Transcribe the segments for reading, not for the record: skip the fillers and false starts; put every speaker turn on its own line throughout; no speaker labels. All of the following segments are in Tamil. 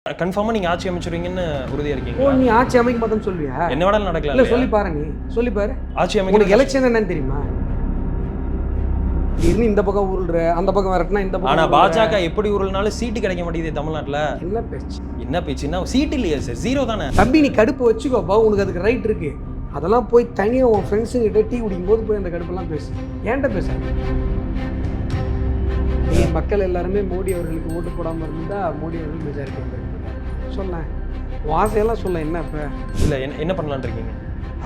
கன்ஃபார்மா நீங்க ஆட்சி அமைச்சிருவீங்கன்னு உறுதியா
ஓ,
இருக்கீங்களா?
நீ ஆட்சி அமைக்க மாட்டேன்னு சொல்லுவியா?
என்ன வேணாலும் நடக்கலாம்
இல்ல
இல்லையா?
சொல்லி பாரு, நீ சொல்லி பாரு.
ஆட்சி
உனக்கு
அமைக்க
எலெக்ஷன் என்னன்னு தெரியுமா? இருந்து இந்த பக்கம் உருள்ற, அந்த பக்கம் வரட்டுனா இந்த பக்கம்
ஆனா
உருள்ற.
பாஜக எப்படி உருள்னாலும் சீட்டு கிடைக்க மாட்டேங்குது தமிழ்நாட்டுல.
என்ன பேச்சு?
என்ன பேச்சுன்னா சீட் இல்லையா சார், ஜீரோ தானே.
தம்பி, நீ கடுப்பு வச்சுக்கோப்பா, உனக்கு அதுக்கு ரைட் இருக்கு. அதெல்லாம் போய் தனியாக உன் ஃப்ரெண்ட்ஸுங்கிட்ட டீ குடிக்கும் போது போய் அந்த கடுப்பெல்லாம் பேசு. ஏன்ட்ட பேச? நீ மக்கள் எல்லாருமே மோடி அவர்களுக்கு ஓட்டு போடாமல் இருந்தால் மோடி அவர்கள் மெஜாரிட்டி வந்துருக்கு. சொல்ல வாசையெல்லாம் சொல்ல. என்ன இப்போ
இல்ல என்ன பண்ணலாம்னு இருக்கீங்க?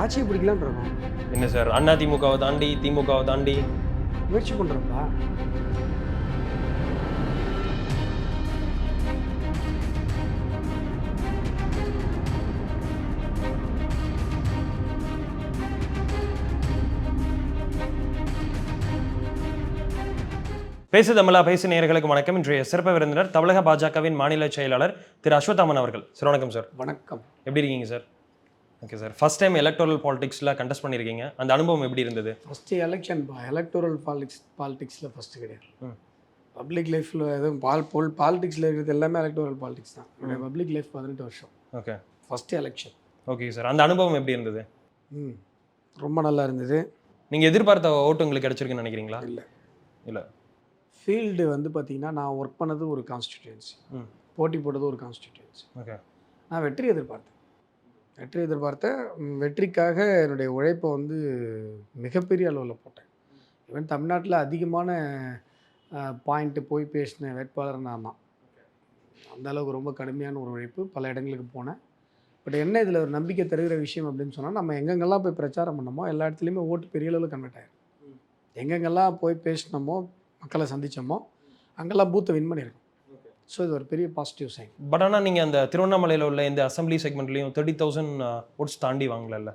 ஆட்சியை பிடிக்கலான்னு இருக்கோம்.
என்ன சார், அண்ணா திமுகவை தாண்டி திமுகவை தாண்டி
முயற்சி பண்ணுறோம்ப்பா.
பேசு தமிழா பேசு நேயர்களுக்கு வணக்கம். இன்றைய சிறப்பு விருந்தினர் தமிழக பாஜகவின் மாநில செயலாளர் திரு அஸ்வத்தாமன் அவர்கள். சார் வணக்கம் சார்.
வணக்கம்.
எப்படி இருக்கீங்க sir? Okay sir. First time electoral பாலிடிக்ஸில் கண்டெஸ்ட் பண்ணியிருக்கீங்க, அந்த அனுபவம் எப்படி இருந்தது?
ஃபஸ்ட்டு எலெக்ஷன்ப்பா, எலக்டோரல் பாலிடிக்ஸில் ஃபஸ்ட்டு கிடையாது. பப்ளிக் லைஃப்பில் எதுவும் பாலிடிக்ஸில் இருக்கிறது எல்லாமே எலக்டோரல் பாலிடிக்ஸ் தான். என்னுடைய பப்ளிக் லைஃப் 18 வருஷம்.
Okay.
First election.
Okay sir. அந்த அனுபவம் எப்படி இருந்தது?
ரொம்ப நல்லா இருந்தது.
நீங்கள் எதிர்பார்த்த ஓட்டு உங்களுக்கு கிடைச்சிருக்குன்னு நினைக்கிறீங்களா? இல்லை.
ஃபீல்டு வந்து பார்த்திங்கன்னா, நான் ஒர்க் பண்ணது ஒரு கான்ஸ்டிடியூன்சி, போட்டி போட்டது ஒரு கான்ஸ்டிடியூன்சி.
ஓகே.
நான் வெற்றி எதிர்பார்த்தேன். வெற்றிக்காக என்னுடைய உழைப்பை வந்து மிகப்பெரிய அளவில் போட்டேன். ஈவன் தமிழ்நாட்டில் அதிகமான பாயிண்ட்டு போய் பேசின வேட்பாளர் நான் தான். அந்தளவுக்கு ரொம்ப கடுமையான ஒரு உழைப்பு, பல இடங்களுக்கு போனேன். பட் என்ன இதில் ஒரு நம்பிக்கை தருகிற விஷயம் அப்படின்னு சொன்னால், நம்ம எங்கெங்கெல்லாம் போய் பிரச்சாரம் பண்ணோமோ எல்லா இடத்துலையுமே ஓட்டு பெரிய அளவில் கன்வெர்ட் ஆகிடும். எங்கெங்கெல்லாம் போய் பேசினோமோ, மக்களை சந்தித்தோமோ, அங்கெல்லாம் பூத்தை வின் பண்ணியிருக்கோம். ஸோ இது ஒரு பெரிய பாசிட்டிவ் சைன்.
பட் ஆனால் நீங்கள் அந்த திருவண்ணாமலையில் உள்ள இந்த அசம்பிளி செக்மெண்ட்லையும் 30,000 ஓட்ஸ் தாண்டி வாங்கல.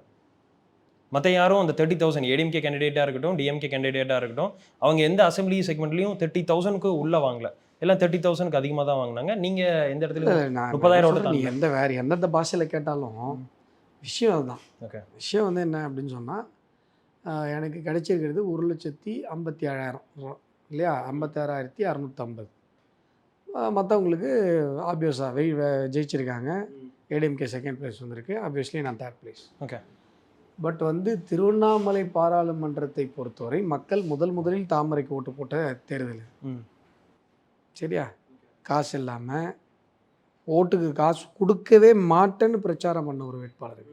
மற்ற யாரும் அந்த 30,000 ஏடிஎம்கே கேண்டிடேட்டாக இருக்கட்டும், டிஎம்கே கேண்டிடேட்டாக இருக்கட்டும், அவங்க எந்த அசம்பிளி செக்மெண்ட்லையும் 30,000க்கு உள்ளே வாங்கல. எல்லாம் 30,000க்கு அதிகமாக தான் வாங்கினாங்க. நீங்கள் எந்த இடத்துல 30,000
நீ வேறு எந்தெந்த பாஷையில் கேட்டாலும் விஷயம் அதுதான்.
ஓகே.
விஷயம் வந்து என்ன அப்படின்னு சொன்னால், எனக்கு கிடைச்சிருக்கிறது 1,57,000 இல்லையா? 56,650. மற்றவங்களுக்கு ஆப்வியஸாக ஜெயிச்சிருக்காங்க. ஏடிஎம்கே செகண்ட் ப்ளேஸ் வந்திருக்கு. ஆப்வியஸ்லி நான் தேர்ட் ப்ளேஸ்.
ஓகே.
பட் வந்து திருவண்ணாமலை பாராளுமன்றத்தை பொறுத்தவரை மக்கள் முதலில் தாமரைக்கு ஓட்டு போட்ட தேர்தல். சரியா? காசு இல்லாமல், ஓட்டுக்கு காசு கொடுக்கவே மாட்டேன்னு பிரச்சாரம் பண்ண ஒரு வேட்பாளர்.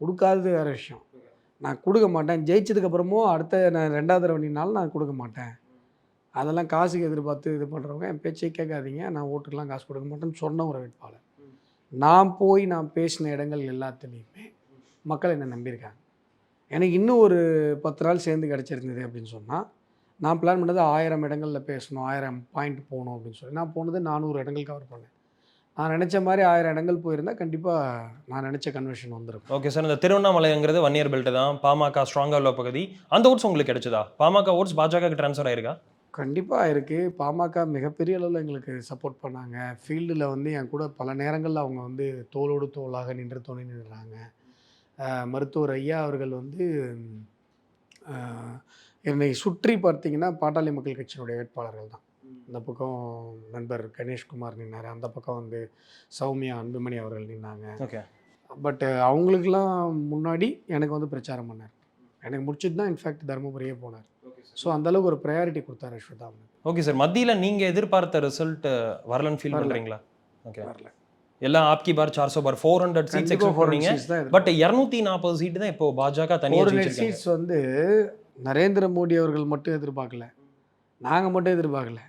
கொடுக்காதது வேறு விஷயம். நான் கொடுக்க மாட்டேன், ஜெயிச்சதுக்கப்புறமும் அடுத்த நான் 2வது தடவை நின்னாலும் நான் கொடுக்க மாட்டேன், அதெல்லாம் காசுக்கு எதிர்பார்த்து இது பண்ணுறவங்க என் பேச்சை கேட்காதீங்க, நான் ஓட்டுக்கெலாம் காசு கொடுக்க மாட்டேன்னு சொன்ன ஒரு வேட்பாளர். நான் பேசின இடங்கள் எல்லாத்துலேயுமே மக்கள் என்னை நம்பியிருக்காங்க. எனக்கு இன்னும் ஒரு 10 நாள் சேர்ந்து கிடச்சிருந்தது அப்படின்னு சொன்னால், நான் பிளான் பண்ணது 1000 இடங்களில் பேசணும், 1000 பாயிண்ட் போகணும் அப்படின்னு சொல்லி. நான் போனது 400 இடங்கள் கவர் பண்ணேன். நான் நினச்ச மாதிரி 1000 இடங்கள் போயிருந்தால் கண்டிப்பாக நான் நினச்ச கன்வென்ஷன் வந்துடும்.
Okay sir. இந்த திருவண்ணாமலைங்கிறது 1 இயர் பெல்ட் தான், பாமக ஸ்ட்ராங்காக உள்ள பகுதி. அந்த ஓட்ஸ் உங்களுக்கு கிடைச்சதா? பாமக ஓட்ஸ் பாஜகவுக்கு ட்ரான்ஸ்ஃபர் ஆயிருக்கா?
கண்டிப்பாக இருக்குது. பாமக மிகப்பெரிய அளவில் எங்களுக்கு சப்போர்ட் பண்ணாங்க. ஃபீல்டில் வந்து என் கூட பல நேரங்களில் அவங்க வந்து தோளோடு தோளாக நின்று துணை நின்றுறாங்க. மருத்துவர் ஐயா அவர்கள் வந்து என்னை சுற்றி பார்த்திங்கன்னா பாட்டாளி மக்கள் கட்சியினுடைய வேட்பாளர்கள் தான். இந்த பக்கம் நண்பர் கணேஷ்குமார் நின்னார், அந்த பக்கம் வந்து சௌமியா அன்புமணி அவர்கள் நின்னாங்க.
ஓகே.
பட் அவங்களுக்கெல்லாம் முன்னாடி எனக்கு வந்து பிரச்சாரம் பண்ணார். எனக்கு முடிச்சுட்டு தான் இன்ஃபேக்ட் தருமபுரியே போனார். ஸோ அந்தளவுக்கு ஒரு ப்ரையாரிட்டி கொடுத்தாரு அஸ்வத்தாமன்.
Okay sir. மத்தியில் நீங்கள் எதிர்பார்த்த ரிசல்ட் வரலன்னு ஃபீல் பண்ணுறீங்களா? ஓகே.
வரல.
எல்லாம் ஆப்கி பார் 400 பார் 400 சீட்ஸ் எக்ஸ்பெக்ட் பண்ணீங்க. பட் 240 சீட் தான் இப்போ பாஜக தனியாக ஜெயிச்சிருக்காங்க.
சீட்ஸ் வந்து நரேந்திர மோடி அவர்கள் மட்டும் எதிர்பார்க்கல, நாங்கள் மட்டும் எதிர்பார்க்கல,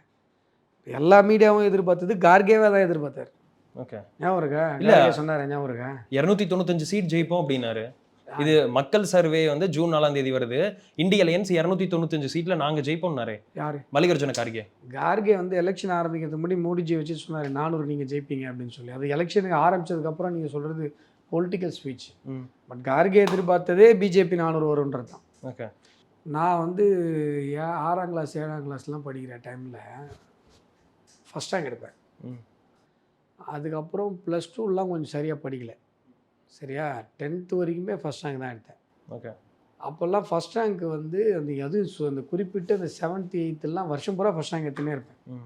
எல்லா மீடியாவும் எதிர்பார்த்தது கார்கேவே தான் எதிர்பார்த்தார்.
ஓகே.
ஞாபகம் இருக்கா? இல்லை சொன்னார், ஞாபகம் இருக்கா?
295 சீட் ஜெயிப்போம் அப்படின்னாரு. இது மக்கள் சர்வே வந்து ஜூன் 4ஆம் தேதி வருது. இந்திய அலையன்ஸ் 295 சீட்ல நாங்க ஜெயிப்போம்னாரு. யாரு? மல்லிகார்ஜுன கார்கே.
கார்கே வந்து எலெக்ஷன் ஆரம்பிக்கிறதுக்கு முன்னாடி மோடிஜி வச்சு சொன்னார் 400 நீங்கள் ஜெயிப்பீங்க அப்படின்னு சொல்லி. அது எலெக்ஷனுக்கு ஆரம்பிச்சதுக்கப்புறம் நீங்கள் சொல்கிறது பொலிட்டிக்கல் ஸ்பீச். பட் கார்கே எதிர்பார்த்ததே பிஜேபி 400 வரும்ன்றது தான்.
ஓகே.
நான் வந்து 6ஆம் கிளாஸ் 7ஆம் கிளாஸ்லாம் படிக்கிற டைமில் ஃபஸ்ட் ரேங்க் எடுப்பேன். அதுக்கப்புறம் +2லாம் கொஞ்சம் சரியாக படிக்கலை. சரியா? 10th வரைக்குமே ஃபஸ்ட் ரேங்க் தான் எடுத்தேன். ஓகே. அப்போல்லாம் ஃபஸ்ட் ரேங்க் வந்து அந்த குறிப்பிட்ட அந்த 7th 8thலாம் வருஷம் பூரா ஃபஸ்ட் ரேங்க் எடுத்துனே இருப்பேன்.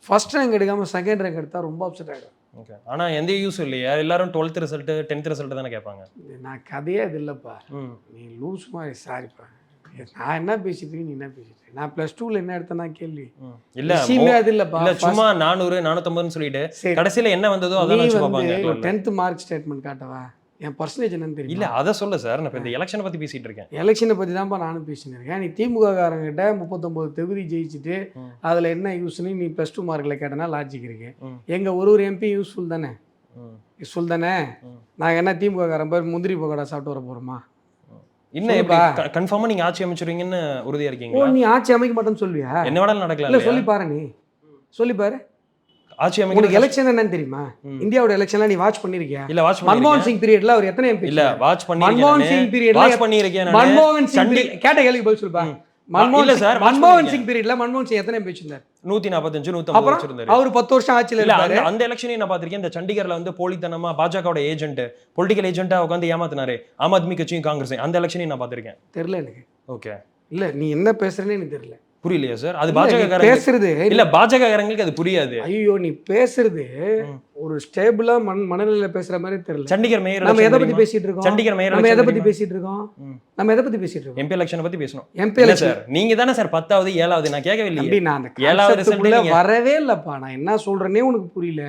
ஃபஸ்ட் ரேங்க் எடுக்காமல் செகண்ட் ரேங்க் எடுத்தால் ரொம்ப அப்செட் ஆகிடும்.
ஓகே. ஆனால் எந்த யூஸும் இல்லையா? எல்லாரும் 12th ரிசல்ட்டு 10th ரிசல்ட்டு தானே கேட்பாங்க.
நான் கதையே அது இல்லைப்பா.
ம்
நீ லூஸ் மாதிரி சாரிப்பா. நான் என்ன பேசிட்டு இருக்கேன், நீ என்ன பேசிட்டு இருக்க? நான் +2ல என்ன எடுத்தேன்னா கேள்வி
இல்லை
விஷயமே அது இல்லைப்பா.
இல்லை சும்மா 400 450ன்னு சொல்லிட்டு
சரி,
கடைசியில் என்ன வந்ததோ அதான்
நீ
வச்சு
வந்து
பார்ப்பாங்க.
ஒரு 10th மார்க் ஸ்டேட்மெண்ட் காட்டவா? என் பர்சன்டேஜ் என்னன்னு
இல்லை
தெரியும்.
அதை சொல்ல சார், நான் இப்போ இந்த எலெக்ஷனை பற்றி பேசிகிட்டு இருக்கேன்.
எலெக்ஷனை பற்றி தான்ப்பா நானும் பேசினேன் இருக்கேன். நீ திமுக காரங்கிட்ட 39 தொகுதி ஜெயிச்சுட்டு அதில் என்ன யூஸ்னு நீ +2 மார்க்கில் கேட்டனா லாஜிக் இருக்கு. எங்கள் ஒரு எம்பி யூஸ்ஃபுல் தானே, யூஸ்ஃபுல் தானே. நாங்கள் என்ன திமுக காரன் பேர் முந்திரி பக்கோடா சாப்பிட்டு வர போகிறோமா?
இன்னும் எப்படி கன்ஃபார்மாக நீங்கள் ஆட்சி அமைச்சிருவீங்கன்னு உறுதியாக
ஓ,
இருக்கீங்களா?
நீ ஆட்சி அமைக்க மாட்டேன்னு சொல்லுவியா?
என்ன வேணாலும் நடக்கலாம்
இல்லை
இல்லையா?
சொல்லி பாரு, நீ சொல்லி பாரு.
ஆட்சி
உனக்கு
அமைக்க
எலெக்ஷன் என்னன்னு தெரியுமா? இந்தியாவோட எலெக்ஷன்லாம் நீ வாட்ச் பண்ணிருக்கியா?
இல்ல வாட்ச்
மன்மோகன் சிங் பீரியட்ல அவர் எத்தனை எம்பி?
இல்ல வாட்ச்
மன்மோகன் சிங் பீரியட்ல
வாட்ச் பண்ணிருக்கேன்.
மன்மோகன் சிங் கேட்ட கேள்விக்கு பதில் சொல்லுப்பா. மன்மோகன் சிங் பீரியட்ல மன்மோகன் சிங் எத்தனை எம்பி வச்சிருந்தார்?
145 150 வச்சிருந்தாரு.
அவர் 10 வருஷம் ஆட்சியில இருந்தாரு.
அந்த எலெக்ஷனையும் நான் பாத்திருக்கேன். இந்த சண்டிகர்ல வந்து போலித்தனமா பாஜகவோட ஏஜென்ட் பொலிட்டிக்கல் ஏஜென்ட்டா உட்காந்து ஏமாத்தினாரு ஆம் ஆத்மி கட்சியும் காங்கிரஸ். அந்த எலெக்ஷனையும் நான் பாத்திருக்கேன்.
தெரியல எனக்கு.
ஓகே.
இல்ல நீ என்ன பேசுறேன்னு எனக்கு தெரியல.
புரியலையா சார்? அது பாஜக
பேசுறது
இல்ல, பாஜக காரங்களுக்கு அது புரியாது.
ஐயோ, நீ பேசுறது ஒரு ஸ்டேபிளா மனநிலையில பேசுற மாதிரி தெரியல.
சண்டிகர் மேயர்
நம்ம எதை பத்தி பேசிட்டு இருக்கோம்?
சண்டிகர் மேயர்
நம்ம எதை பத்தி பேசிட்டு இருக்கோம்? நம்ம எதை பத்தி பேசிட்டு இருக்கோம்?
எம்பி எலெக்ஷனை பத்தி பேசணும்.
எம்பி எலெக்ஷன்
சார் நீங்க தானே சார் 10வது 7வது நான் கேட்கவே இல்லையே.
நான் அந்த
7வது
ரிசல்ட்ல வரவே இல்லப்பா. நான் என்ன சொல்றேனே உனக்கு புரியல.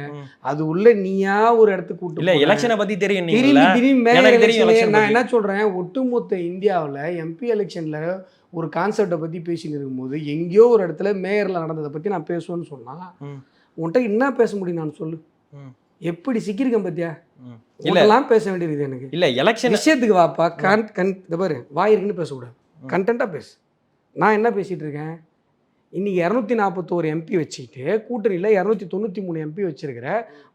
அது உள்ள நீயா ஒரு இடத்துக்கு கூட்டு
இல்ல எலெக்ஷனை பத்தி தெரியும்
எனக்கு தெரியும். நான் என்ன சொல்றேன், ஒட்டுமொத்த இந்தியாவுல எம்பி எலெக்ஷன்ல ஒரு கான்செப்டை பத்தி பேசிட்டு இருக்கும்போது எங்கேயோ ஒரு இடத்துல மேயர்ல நடந்ததை பத்தி நான் பேசுவேன்னு சொன்னா உன்கிட்ட என்ன பேச முடியும்? நான் சொல்லு, எப்படி சிக்கிருக்கேன் பத்தியா? இதெல்லாம் பேச வேண்டியது எனக்கு
இல்ல. எலெக்ஷன்
விஷயத்துக்கு வாப்பா. இந்த பாரு, வாய் இருக்குன்னு பேசக்கூடாது, கண்டென்ட்டா பேசு. நான் என்ன பேசிட்டு இருக்கேன்? இன்னைக்கு 241 எம்பி வச்சுக்கிட்டு கூட்டணியில் 293 எம்பி வச்சிருக்கிற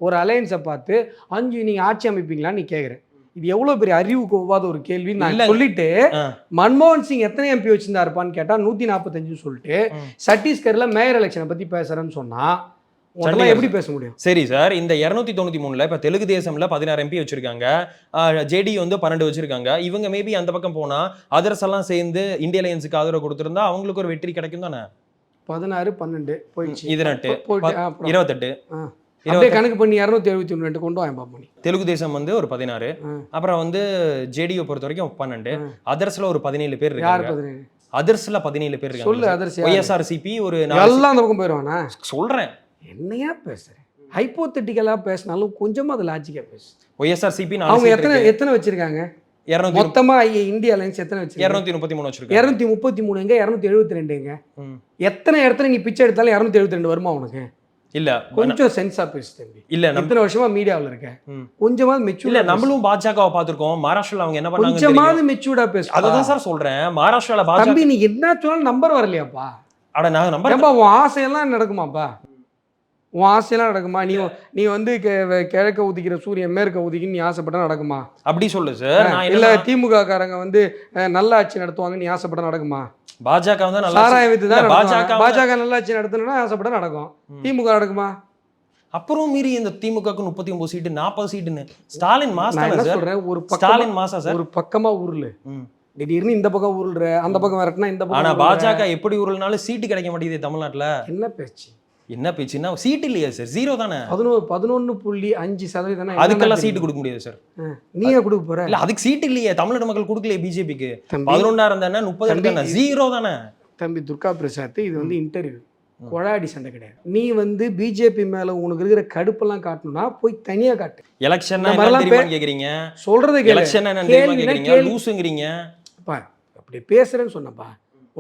ஒரு அலையன்ஸை பார்த்து 5 நீங்க ஆட்சி அமைப்பீங்களான்னு நீ கேட்குற. இது எவ்வளவு பெரிய அறிவுக்கு ஒவ்வாத ஒரு கேள்வி. நான் சொல்லிட்டு மன்மோகன் சிங் எத்தனை எம்பி வச்சிருந்தாருப்பான்னு கேட்டா 145 சொல்லிட்டு சத்தீஸ்கர்ல மேயர் எலெக்ஷனை பத்தி பேசுறேன்னு சொன்னா எப்படி பேச முடியும்?
சரி சார், இந்த 293ல இப்ப தெலுங்கு தேசம்ல 16 எம்பி வச்சிருக்காங்க, ஜேடி வந்து 12 வச்சிருக்காங்க. இவங்க மேபி அந்த பக்கம் போனா அதர்ஸ் எல்லாம் சேர்ந்து இந்திய அலையன்ஸுக்கு ஆதரவு கொடுத்திருந்தா அவங்களுக்கு ஒரு வெற்றி கிடைக்கும் தானே.
16 12 போயிடுச்சு.
18 28
அப்படியே கணக்கு பண்ணி 272 கொண்டு வாங்க பாப்போம்.
தெலுங்கு தேசம் வந்து ஒரு 16, அப்புறம் வந்து ஜேடியை பொறுத்த வரைக்கும் 12, அதர்ஸ்ல ஒரு 17 பேர் இருக்காங்க. அதர்ஸ்ல 17 பேர் இருக்காங்க. சொல்லு, அதர்ஸ் ஒய்எஸ்ஆர்சிபி ஒரு
எல்லாம் அந்த பக்கம் போயிடுவானா?
சொல்றேன்.
என்னையா பேசுறேன்? ஹைப்போதெட்டிக்கலா பேசினாலும் கொஞ்சமா அது லாஜிக்கா பேசு.
ஒய்எஸ்ஆர்சிபி
அவங்க எத்தனை வச்சிருக்காங்க? மொத்தமா இந்தியா அலையன்ஸ் எத்தனை வச்சிருக்காங்க?
233 வச்சிருக்காங்க.
233 எங்க? 272 எங்க? எத்தனை இடத்துல நீ பிச்சை எடுத்தாலும் 272 வருமா உனக்கு? இல்ல, கொஞ்சம் சென்ஸா பேசு தம்பி. இல்ல, இத்தனை வருஷமா மீடியாவுல இருக்க, கொஞ்சமாவது மெச்சூர். இல்ல, நம்மளும் பாஜகவை பாத்துறோம். மகாராஷ்டிரால அவங்க என்ன பண்ணாங்க, கொஞ்சமாவது மெச்சூர்டா பேசு. அதான் சார் சொல்றேன். மகாராஷ்டிரால பாஜக தம்பி நீ என்ன சொன்னாலும் நம்பர் வரலையாப்பா? அட நான் நம்பர் ஏப்பா, உன் ஆசையெல்லாம் நடக்குமாப்பா? உன் ஆசையெல்லாம் நடக்குமா? நீ வந்து கிழக்க உதிக்கிற சூரியன் மேற்க உதிக்கின்னு நீ ஆசைப்பட்டா நடக்குமா? அப்படி சொல்லு சார். இல்ல திமுக காரங்க வந்து நல்ல ஆட்சி நடத்துவாங்கன்னு நீ ஆசைப்பட்டா நடக்குமா? பாஜக வந்து பாஜக நல்லாட்சி நடத்தணும்னா ஆசைப்பட்டா நடக்கும். திமுக நடக்குமா? அப்புறம் மீறி இந்த திமுகக்கு 39 சீட்டு 40 சீட்டுன்னு ஸ்டாலின் மாசா சொல்றேன். ஒரு ஸ்டாலின் மாசா சார் ஒரு பக்கமா உருளு, திடீர்னு இந்த பக்கம் உருள்ற, அந்த பக்கம் வரட்டுனா இந்த பக்கம். ஆனா பாஜக எப்படி உருள்னாலும் சீட்டு கிடைக்க மாட்டேங்குது தமிழ்நாட்டுல. என்ன பேச்சு, என்ன பேச்சுன்னா சீட் இல்லையா சார்? 0 தானே. 11.5% அதுக்கெல்லாம் சீட்டு கொடுக்க முடியாது சார். நீங்க கொடுக்க போற? இல்ல, அதுக்கு சீட் இல்லையே. தமிழ்நாடு மக்கள் கொடுக்கலையே பிஜேபிக்கு. 11 இருந்தா 30 இருந்தா 0 தானே. தம்பி துர்கா பிரசாத், இது வந்து இன்டர்வியூ, கொடாடி சண்டை கிடையாது. நீ வந்து பிஜேபி மேல உனக்கு இருக்கிற கடுப்பெல்லாம் காட்டணும்னா போய் தனியா காட்டு. எலெக்ஷன் கேக்குறீங்க, சொல்றது எலெக்ஷன் கேக்குறீங்க, லூசுங்கிறீங்க. அப்படி பேசுறேன்னு சொன்னப்பா,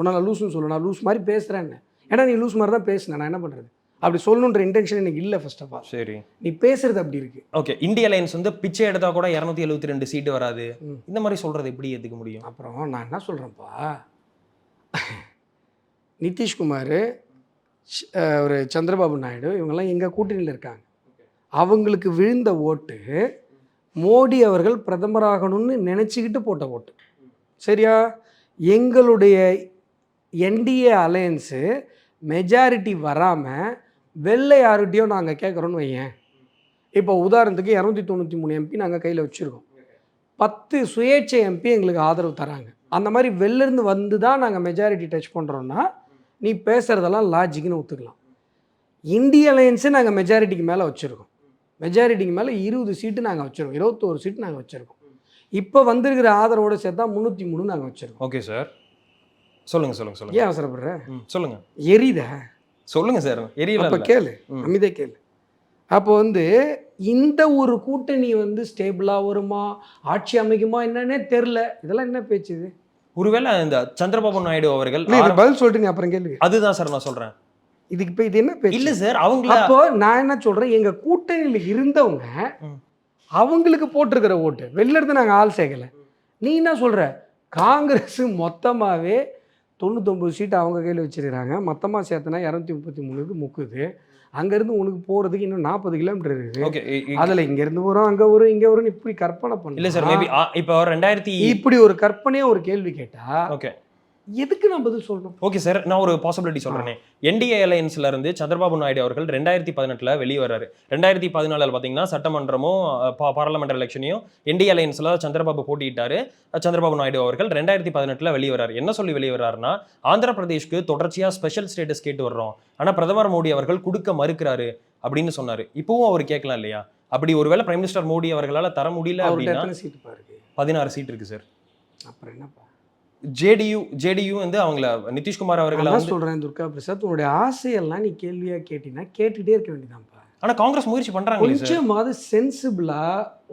உன்னால லூசுன்னு சொல்லணும். லூஸ் மாதிரி பேசுறேன்னு. ஏன்னா நீ லூஸ் மாதிரி தான் பேசுன, நான் என்ன பண்ணுறது? அப்படி சொல்லணுன்ற இன்டென்ஷன் எனக்கு இல்லை ஃபர்ஸ்ட் ஆஃப் ஆல். சரி, நீ பேசுறது அப்படி இருக்கு. ஓகே, இந்திய அலையன்ஸ் வந்து பிச்சை எடுத்தா கூட 272 சீட்டு வராது, இந்த மாதிரி சொல்றது எப்படி ஏற்றுக்க முடியும்? அப்புறம் நான் என்ன சொல்கிறேன்ப்பா, நிதிஷ்குமார், ஒரு சந்திரபாபு நாயுடு, இவங்கெல்லாம் எங்கள் கூட்டணியில் இருக்காங்க. அவங்களுக்கு விழுந்த ஓட்டு மோடி அவர்கள் பிரதமராகணும்னு நினச்சிக்கிட்டு போட்ட ஓட்டு. சரியா? எங்களுடைய என்டிஏ அலையன்ஸு மெஜாரிட்டி வராமல் வெள்ளை யாருகிட்டையும் நாங்கள் கேட்குறோன்னு வையேன். இப்போ உதாரணத்துக்கு 293 எம்பி நாங்கள் கையில் வச்சுருக்கோம். 10 சுயேட்சை எம்பி எங்களுக்கு ஆதரவு தராங்க. அந்த மாதிரி வெளிலேருந்து வந்து தான் நாங்கள் மெஜாரிட்டி டச் பண்ணுறோன்னா நீ பேசுகிறதெல்லாம் லாஜிக்னு ஒத்துக்கலாம். இந்திய அலையன்ஸு நாங்கள் மெஜாரிட்டிக்கு மேலே வச்சுருக்கோம். மெஜாரிட்டிக்கு மேலே 20 சீட்டு நாங்கள் வச்சுருக்கோம், 21 சீட்டு நாங்கள் வச்சுருக்கோம். இப்போ வந்திருக்கிற ஆதரவோடு சேர்த்தா 303 நாங்கள் வச்சுருக்கோம்.
ஓகே சார், சொல்லுங்க சொல்லுங்க சொல்லுங்க.
ஏன் அவசரப்படுற?
சொல்லுங்க.
எரியுத
சொல்லுங்க சார். எரியல.
அப்போ கேளு, அமைதியே கேளு. அப்போ வந்து இந்த ஒரு கூட்டணி வந்து ஸ்டேபிளாக வருமா, ஆட்சி அமைக்குமா என்னன்னே தெரில. இதெல்லாம் என்ன பேச்சு இது?
ஒருவேளை இந்த சந்திரபாபு நாயுடு அவர்கள்
பதில் சொல்லிட்டு அப்புறம் கேள்வி.
அதுதான் சார் நான் சொல்றேன்.
இதுக்கு இப்போ இது என்ன பேச்சு?
இல்ல சார், அவங்க
அப்போ நான் என்ன சொல்றேன், எங்க கூட்டணியில் இருந்தவங்க அவங்களுக்கு போட்டிருக்கிற ஓட்டு வெளில இருந்து நாங்கள் ஆள் சேர்க்கல. நீ என்ன சொல்ற, காங்கிரஸ் மொத்தமாகவே 99 சீட்டு அவங்க கையில் வச்சிருக்கிறாங்க, மொத்தமாக சேர்த்தனா 233க்கு முக்குது. அங்கேருந்து உனக்கு போகிறதுக்கு இன்னும் 40 கிலோமீட்டர் இருக்குது.
ஓகே,
அதில் இங்கேருந்து வரும், அங்கே வரும், இங்கே வரும், இப்படி கற்பனை பண்ணல.
இல்ல சார், மேபி இப்போ 2000
இப்படி ஒரு கற்பனையே ஒரு கேள்வி கேட்டா
ஓகே
எதுக்கு நான் பதில் சொல்லணும்?
ஓகே சார், நான் ஒரு பாசிபிலிட்டி சொல்றேன். என்டிஏ அலையன்ஸ்ல இருந்து சந்திரபாபு நாயுடு அவர்கள் 2018ல் வெளியே வர்றாரு. 2014 பார்த்தீங்கன்னா சட்டமன்றமும் பார்லமெண்ட் எலெக்ஷனையும் என்டிஏ அலையன்ஸ்ல சந்திரபாபு போட்டியிட்டாரு. சந்திரபாபு நாயுடு அவர்கள் 2018ல் வெளியே வர்றாரு. என்ன சொல்லி வெளியே வர்றாருன்னா, ஆந்திர பிரதேஷ்க்கு தொடர்ச்சியா ஸ்பெஷல் ஸ்டேட்டஸ் கேட்டு வர்றோம், ஆனா பிரதமர் மோடி அவர்கள் கொடுக்க மறுக்கிறாரு அப்படின்னு சொன்னாரு. இப்பவும் அவர் கேட்கலாம் இல்லையா? அப்படி ஒருவேளை பிரைம் மினிஸ்டர் மோடி அவர்களால தர முடியல அப்படின்னா 16 சீட் இருக்கு சார்.
அப்புறம் என்னப்பா,
ஜேடியு வந்து அவங்கள நிதிஷ்குமார் அவர்கள்
நான் சொல்றேன் துர்கா பிரசாத், உன்னுடைய ஆசையெல்லாம் நீ கேள்வியா கேட்டீங்கன்னா கேட்டுட்டே இருக்க வேண்டியதான்ப்பா.
ஆனா காங்கிரஸ் முயற்சி பண்றாங்க.
கொஞ்சமாவது சென்சிபிளா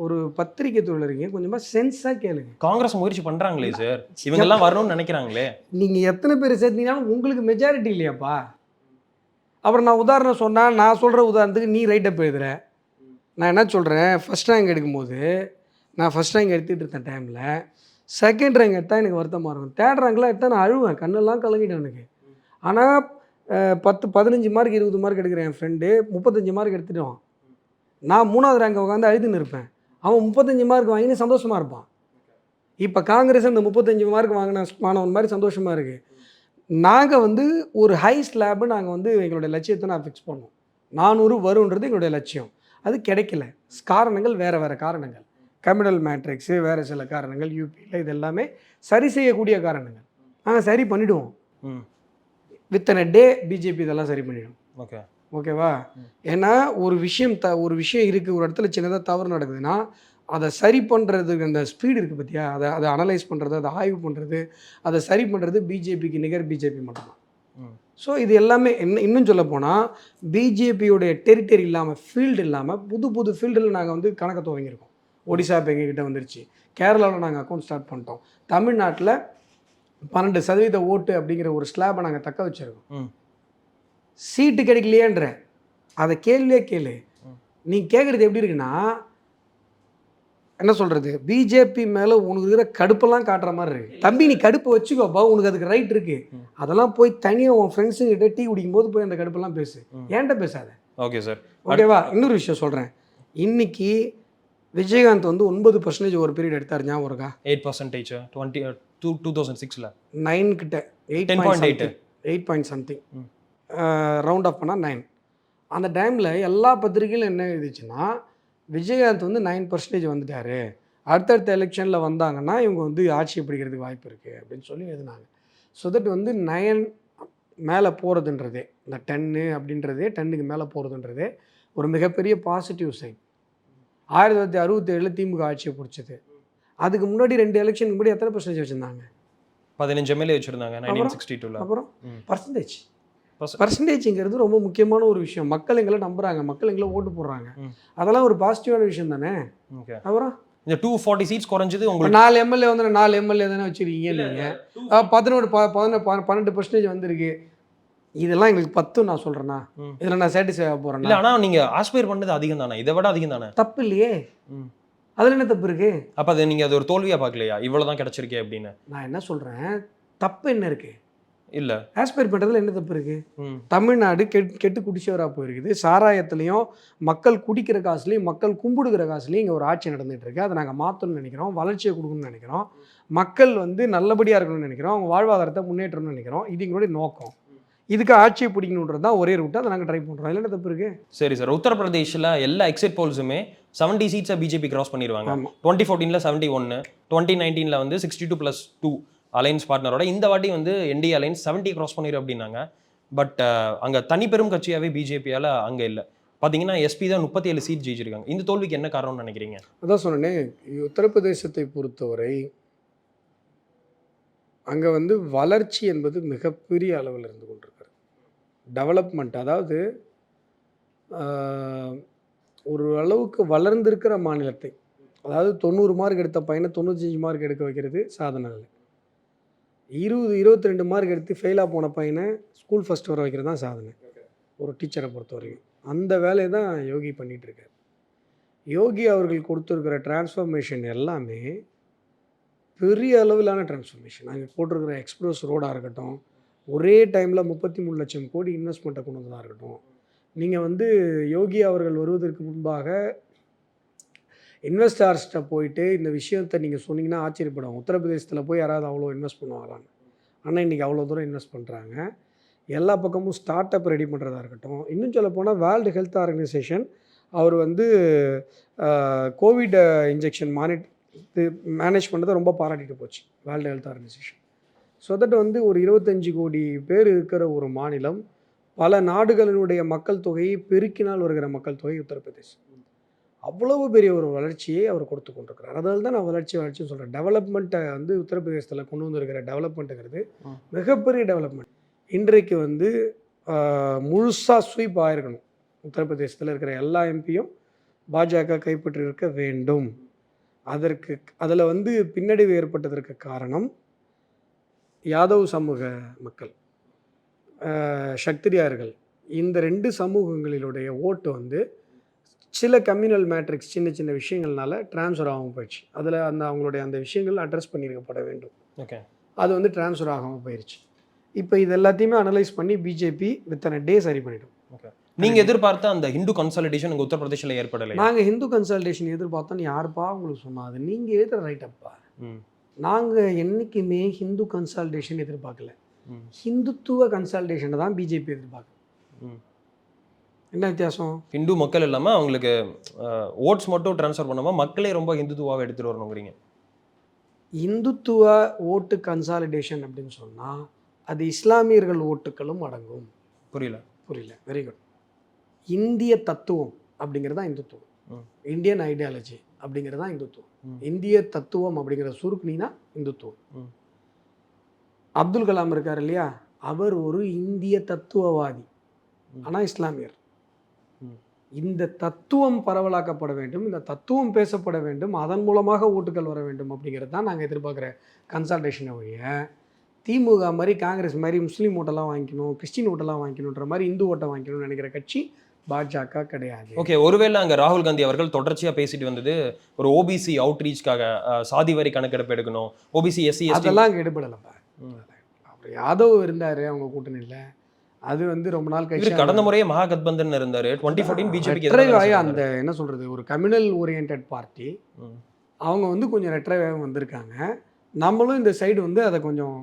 ஒரு பத்திரிகை தொழில் இருக்கீங்க, கொஞ்சமா சென்ஸா கேளுங்க.
காங்கிரஸ் முயற்சி பண்றாங்களே சார், இவங்க எல்லாம் வரணும்னு நினைக்கிறாங்களே.
நீங்க எத்தனை பேர் சேர்த்தீங்கன்னாலும் உங்களுக்கு மெஜாரிட்டி இல்லையாப்பா. அப்புறம் நான் உதாரணம் சொன்னா, நான் சொல்ற உதாரணத்துக்கு நீ ரைட்டப் எழுதுற. நான் என்ன சொல்றேன், ஃபர்ஸ்ட் ரேங்க் எடுக்கும்போது நான் ஃபர்ஸ்ட் ரேங்க் எடுத்துகிட்டு இருந்த டைமில் செகண்ட் ரேங்க் எடுத்தால் எனக்கு வருத்தமாக இருக்கும். தேர்ட் ரேங்க்லாம் எடுத்தால் நான் அழுவேன், கண்ணெல்லாம் கலங்கிட்டேன் எனக்கு. ஆனால் 10 15 மார்க் 20 மார்க் எடுக்கிறேன் என் ஃப்ரெண்டு 35 மார்க் எடுத்துட்டான். நான் 3வது ரேங்க் உட்காந்து அழுதுன்னு இருப்பேன், அவன் 35 மார்க் வாங்கினு சந்தோஷமாக இருப்பான். இப்போ காங்கிரஸ் அந்த 35 மார்க் வாங்கின மாணவன் மாதிரி சந்தோஷமாக இருக்குது. நாங்கள் வந்து ஒரு ஹை ஸ்லாபு நாங்கள் வந்து எங்களுடைய லட்சியத்தை நான் ஃபிக்ஸ் பண்ணோம். 400 வருன்றது எங்களுடைய லட்சியம். அது கிடைக்கல, காரணங்கள் வேறு காரணங்கள், கம்யூனல் மேட்ரிக்ஸு, வேறு சில காரணங்கள், யூபியில், இது எல்லாமே சரி செய்யக்கூடிய காரணங்கள். நாங்கள் சரி பண்ணிவிடுவோம். வித்தனை டே பிஜேபி இதெல்லாம் சரி பண்ணிவிடும். ஓகேவா? ஏன்னா ஒரு விஷயம் இருக்குது, ஒரு இடத்துல சின்னதாக தவறு நடக்குதுன்னா அதை சரி பண்ணுறதுக்கு அந்த ஸ்பீடு இருக்குது பார்த்தியா, அதை அனலைஸ் பண்ணுறது, அதை ஆய்வு பண்ணுறது, அதை சரி பண்ணுறது பிஜேபிக்கு நிகர் பிஜேபி மட்டும்தான். ஸோ இது எல்லாமே இன்னும் சொல்ல போனால் பிஜேபியோடைய டெரிட்டரி இல்லாமல், ஃபீல்டு இல்லாமல், புது ஃபீல்டில் நாங்கள் வந்து கணக்கை துவங்கியிருக்கோம். ஒடிசா இப்போ எங்ககிட்ட வந்துருச்சு, கேரளாவில் நாங்கள் அக்கௌண்ட் ஸ்டார்ட் பண்ணிட்டோம், தமிழ்நாட்டில் 12% ஓட்டு அப்படிங்கிற ஒரு ஸ்லாபை நாங்கள் தக்க வச்சுருக்கோம். சீட்டு கிடைக்கலையேன்ற அதை கேள்வியே கேளு. நீ கேட்குறது எப்படி இருக்குன்னா, என்ன சொல்கிறது, பிஜேபி மேலே உனக்கு இருக்கிற கடுப்பெல்லாம் காட்டுற மாதிரி இருக்குது. தம்பி நீ கடுப்பை வச்சுக்கோப்பா, உனக்கு அதுக்கு ரைட் இருக்குது. அதெல்லாம் போய் தனியாக உன் ஃப்ரெண்ட்ஸுங்கிட்ட டீ குடிக்கும்போது போய் அந்த கடுப்பெல்லாம் பேசு, ஏன்ட்ட பேசாத.
ஓகே சார்,
ஓகேவா? இன்னொரு விஷயம் சொல்கிறேன், இன்னைக்கு விஜயகாந்த் வந்து 9% ஒரு பீரியட் எடுத்தார், ஞாபகம் இருக்கா?
8% 2006ல்
9 கிட்ட 8 பாயிண்ட் சம்திங் ரவுண்ட் ஆஃப் பண்ணால் 9. அந்த டைமில் எல்லா பத்திரிகைகளும் என்ன எழுதிச்சுன்னா, விஜயகாந்த் வந்து 9% வந்துட்டார், அடுத்தடுத்த எலெக்ஷனில் வந்தாங்கன்னா இவங்க வந்து ஆட்சி பிடிக்கிறதுக்கு வாய்ப்பு இருக்குது அப்படின்னு சொல்லி எழுதினாங்க. ஸோ தட் வந்து 9 மேலே போகிறதுன்றதே, இந்த 10 அப்படின்றதே, 10க்கு மேலே போகிறதுன்றதே ஒரு மிகப்பெரிய பாசிட்டிவ் சைன். 1967 திமுக ஆட்சியை பிடிச்சது. அதுக்கு முன்னாடி 2 எலெக்ஷனுக்கு முன்னாடி எத்தனை பர்சன்டேஜ் வச்சுருந்தாங்க?
15 MLA வச்சுருந்தாங்க 1962ல்.
அப்புறம் பர்சன்டேஜ்ங்கிறது ரொம்ப முக்கியமான ஒரு விஷயம். மக்கள் எங்களை நம்புறாங்க, மக்கள் எங்களை ஓட்டு போடுறாங்க, அதெல்லாம் ஒரு பாசிட்டிவான விஷயம் தானே. அப்புறம்
இந்த 240 சீட்ஸ் குறைஞ்சது உங்களுக்கு
4 MLA வந்து 4 MLA தானே வச்சுருக்கீங்க நீங்கள். 12% வந்திருக்கு. இதெல்லாம் எங்களுக்கு 10 நான் சொல்கிறேன்னா, இதில் நான் சாட்டிஸ்ஃபை ஆக போகிறேன்.
இல்லை, ஆனால் நீங்கள் ஆஸ்பயர் பண்ணது அதிகம் தானே, இதை விட அதிகம் தானே.
தப்பு இல்லையே, அதில் என்ன தப்பு இருக்குது?
அப்போ அது நீங்கள் அது ஒரு தோல்வியாக பார்க்கலையா, இவ்வளோ தான் கிடச்சிருக்கே அப்படின்னு?
நான் என்ன சொல்கிறேன், தப்பு என்ன இருக்குது?
இல்லை,
ஆஸ்பயர் பண்ணுறதுல என்ன தப்பு இருக்குது? தமிழ்நாடு கெட்டு குடிச்சவராக போயிருக்குது. சாராயத்துலேயும் மக்கள் குடிக்கிற காசுலேயும் மக்கள் கும்பிடுகிற காசுலேயும் இங்கே ஒரு ஆட்சி நடந்துகிட்டு இருக்குது. அதை நாங்கள் மாற்றணும்னு நினைக்கிறோம், வளர்ச்சியை கொடுக்கணும்னு நினைக்கிறோம், மக்கள் வந்து நல்லபடியாக இருக்கணும்னு நினைக்கிறோம், அவங்க வாழ்வாதாரத்தை முன்னேற்றணும்னு நினைக்கிறோம். இது எங்களுடைய நோக்கம். இதுக்கு ஆட்சியை பிடிக்கணுன்றது தான் ஒரே ரூட்டு, அதை நாங்கள் ட்ரை பண்ணுறோம். இல்லை என்ன தப்பு இருக்குது? சரி
சார், உத்தரப்பிரதேசில் எல்லா எக்ஸிட் போல்ஸுமே 70 சீட்ஸை பிஜேபி கிராஸ் பண்ணிடுவாங்க. 2014ல் 71, 2019ல் வந்து 62+2 அலைன்ஸ் பார்ட்னரோட. இந்த வாட்டி வந்து என்டிஏ அலைன்ஸ் 70 கிராஸ் பண்ணிடும் அப்படின்னாங்க. பட் அங்கே தனி பெரும் கட்சியாகவே பிஜேபியால் அங்கே இல்லை. பார்த்தீங்கன்னா எஸ்பி தான் 37 சீட் ஜெயிச்சிருக்காங்க. இந்த தோல்விக்கு என்ன காரணம்னு நினைக்கிறீங்க?
அதான் சொன்னேனே, உத்தரப்பிரதேசத்தை பொறுத்தவரை அங்கே வந்து வளர்ச்சி என்பது மிகப்பெரிய அளவில் இருந்து கொண்டிருக்கிறது. டெவலப்மெண்ட், அதாவது ஒரு அளவுக்கு வளர்ந்திருக்கிற மாநிலத்தை, அதாவது 90 மார்க் எடுத்த பையனை 95 மார்க் எடுக்க வைக்கிறது சாதனை இல்லை. 22 மார்க் எடுத்து ஃபெயிலாக போன பையனை ஸ்கூல் ஃபஸ்ட் வர வைக்கிறது தான் சாதனை ஒரு டீச்சரை பொறுத்த வரைக்கும். அந்த வேலையை தான் யோகி பண்ணிகிட்ருக்கார். யோகி அவர்கள் கொடுத்துருக்கிற டிரான்ஸ்ஃபர்மேஷன் எல்லாமே பெரிய அளவிலான டிரான்ஸ்ஃபர்மேஷன். அங்கே போட்டிருக்கிற எக்ஸ்பிரஸ் ரோடாக இருக்கட்டும், ஒரே டைமில் 33 லட்சம் கோடி இன்வெஸ்ட்மெண்ட்டை கொண்டு வந்ததாக இருக்கட்டும். நீங்கள் வந்து யோகி அவர்கள் வருவதற்கு முன்பாக இன்வெஸ்டார்ஸ்கிட்ட போயிட்டு இந்த விஷயத்தை நீங்கள் சொன்னீங்கன்னா ஆச்சரியப்படுவாங்க. உத்தரப்பிரதேசத்தில் போய் யாராவது அவ்வளோ இன்வெஸ்ட் பண்ணுவாங்களான்னு. ஆனால் இன்றைக்கி அவ்வளோ தூரம் இன்வெஸ்ட் பண்ணுறாங்க. எல்லா பக்கமும் ஸ்டார்ட் அப் ரெடி பண்ணுறதா இருக்கட்டும். இன்னும் சொல்ல போனால் வேர்ல்டு ஹெல்த் ஆர்கனைசேஷன் அவர் வந்து கோவிட் இன்ஜெக்ஷன் மேனேஜ் பண்ணுறதை ரொம்ப பாராட்டிட்டு போச்சு world health organisation. So that வந்து ஒரு 25 கோடி பேர் இருக்கிற ஒரு மாநிலம், பல நாடுகளினுடைய மக்கள் தொகையை பெருக்கினால் வருகிற மக்கள் தொகை உத்தரப்பிரதேசம். அவ்வளவு பெரிய ஒரு வளர்ச்சியை அவர் கொடுத்து கொண்டிருக்கிறார். அதனால தான் நான் வளர்ச்சின்னு சொல்கிறேன். டெவலப்மெண்ட்டை வந்து உத்தரப்பிரதேசத்தில் கொண்டு வந்திருக்கிற டெவலப்மெண்ட்டுங்கிறது மிகப்பெரிய டெவலப்மெண்ட். இன்றைக்கு வந்து முழுசாக ஸ்வீப் ஆகிருக்கணும். உத்தரப்பிரதேசத்தில் இருக்கிற எல்லா எம்பியும் பாஜக கைப்பற்றி இருக்க வேண்டும். அதில் வந்து பின்னடைவு ஏற்பட்டதற்கு காரணம் யாதவ் சமூக மக்கள், சக்திரியார்கள், இந்த 2 சமூகங்களிலுடைய ஓட்டு வந்து சில கம்யூனல் மேட்ரிக்ஸ் சின்ன சின்ன விஷயங்கள்னால ட்ரான்ஸ்ஃபர் ஆகாமல் போயிடுச்சு. அதில் அவங்களுடைய அந்த விஷயங்கள் அட்ரஸ் பண்ணியிருக்கப்பட வேண்டும்.
ஓகே,
அது வந்து ட்ரான்ஸ்ஃபர் ஆகாமல் போயிடுச்சு. இப்போ இது எல்லாத்தையுமே அனலைஸ் பண்ணி பிஜேபி வித்தனை டே சரி பண்ணிடும்.
ஓகே, நீங்கள் எதிர்பார்த்த அந்த ஹிந்து கன்சாலிடேஷன் உங்கள் உத்தரப்பிரதேசில் ஏற்படலை?
நாங்கள் ஹிந்து கன்சல்டேஷன் எதிர்பார்த்தோன்னு யாருப்பா உங்களுக்கு சொன்னாது? நீங்கள் எழுதுற ரைட்டப்பா. நாங்கள் என்றைக்குமே ஹிந்து கன்சல்டேஷன் எதிர்பார்க்கல. ஹிந்துத்துவ கன்சல்டேஷனை தான் பிஜேபி எதிர்பார்க்குது. என்ன வித்தியாசம்? ஹிந்து
மக்கள் இல்லாமல் அவங்களுக்கு ஓட்ஸ் மட்டும் ட்ரான்ஸ்ஃபர் பண்ணாமல் மக்களே ரொம்ப ஹிந்துத்துவாவை எடுத்துகிட்டு வரணுங்கிறீங்க?
இந்துத்துவ ஓட்டு கன்சாலிடேஷன் அப்படின்னு சொன்னால் அது இஸ்லாமியர்கள் ஓட்டுகளும் அடங்கும்.
புரியல.
Very good. இந்திய தத்துவம் அப்படிங்கிறது தான் இந்துத்துவம். இந்தியன் ஐடியாலஜி அப்படிங்கிறது தான் இந்துத்துவம். இந்திய தத்துவம் அப்படிங்கிற சுருக்குனா இந்துத்துவம். அப்துல் கலாம் இருக்கார் இல்லையா, அவர் ஒரு இந்திய தத்துவவாதி, ஆனால் இஸ்லாமியர். இந்த தத்துவம் பரவலாக்கப்பட வேண்டும், இந்த தத்துவம் பேசப்பட வேண்டும், அதன் மூலமாக ஓட்டுகள் வர வேண்டும் அப்படிங்கிறது தான் நாங்கள் எதிர்பார்க்குற கன்சல்டேஷனை வழிய திமுக மாதிரி காங்கிரஸ் மாதிரி முஸ்லீம் ஓட்டெல்லாம் வாங்கிக்கணும், கிறிஸ்டின் ஓட்டெல்லாம் வாங்கிக்கணுன்ற மாதிரி இந்து ஓட்டை வாங்கிக்கணும்னு நினைக்கிற கட்சி பாஜக கிடையாது.
ஓகே, ஒருவேளை அங்கே ராகுல் காந்தி அவர்கள் தொடர்ச்சியாக பேசிட்டு வந்தது ஒரு ஓபிசி அவுட்ரீச்காக சாதி வரி கணக்கெடுப்பு எடுக்கணும், ஓபிசி எஸ்சி
அதெல்லாம் அங்கே எடுபடலப்பா. அவர் யாதவ் இருந்தார் அவங்க கூட்டணியில், அது வந்து ரொம்ப நாள் கழிச்சு.
கடந்த முறையே மகாகத்பந்தன் இருந்தார் 2014 பிஜேபி.
அந்த என்ன சொல்கிறது, ஒரு கம்யூனல் ஓரியன்ட் பார்ட்டி, அவங்க வந்து கொஞ்சம் ரெட்ரைவாக வந்திருக்காங்க. நம்மளும் இந்த சைடு வந்து அதை கொஞ்சம்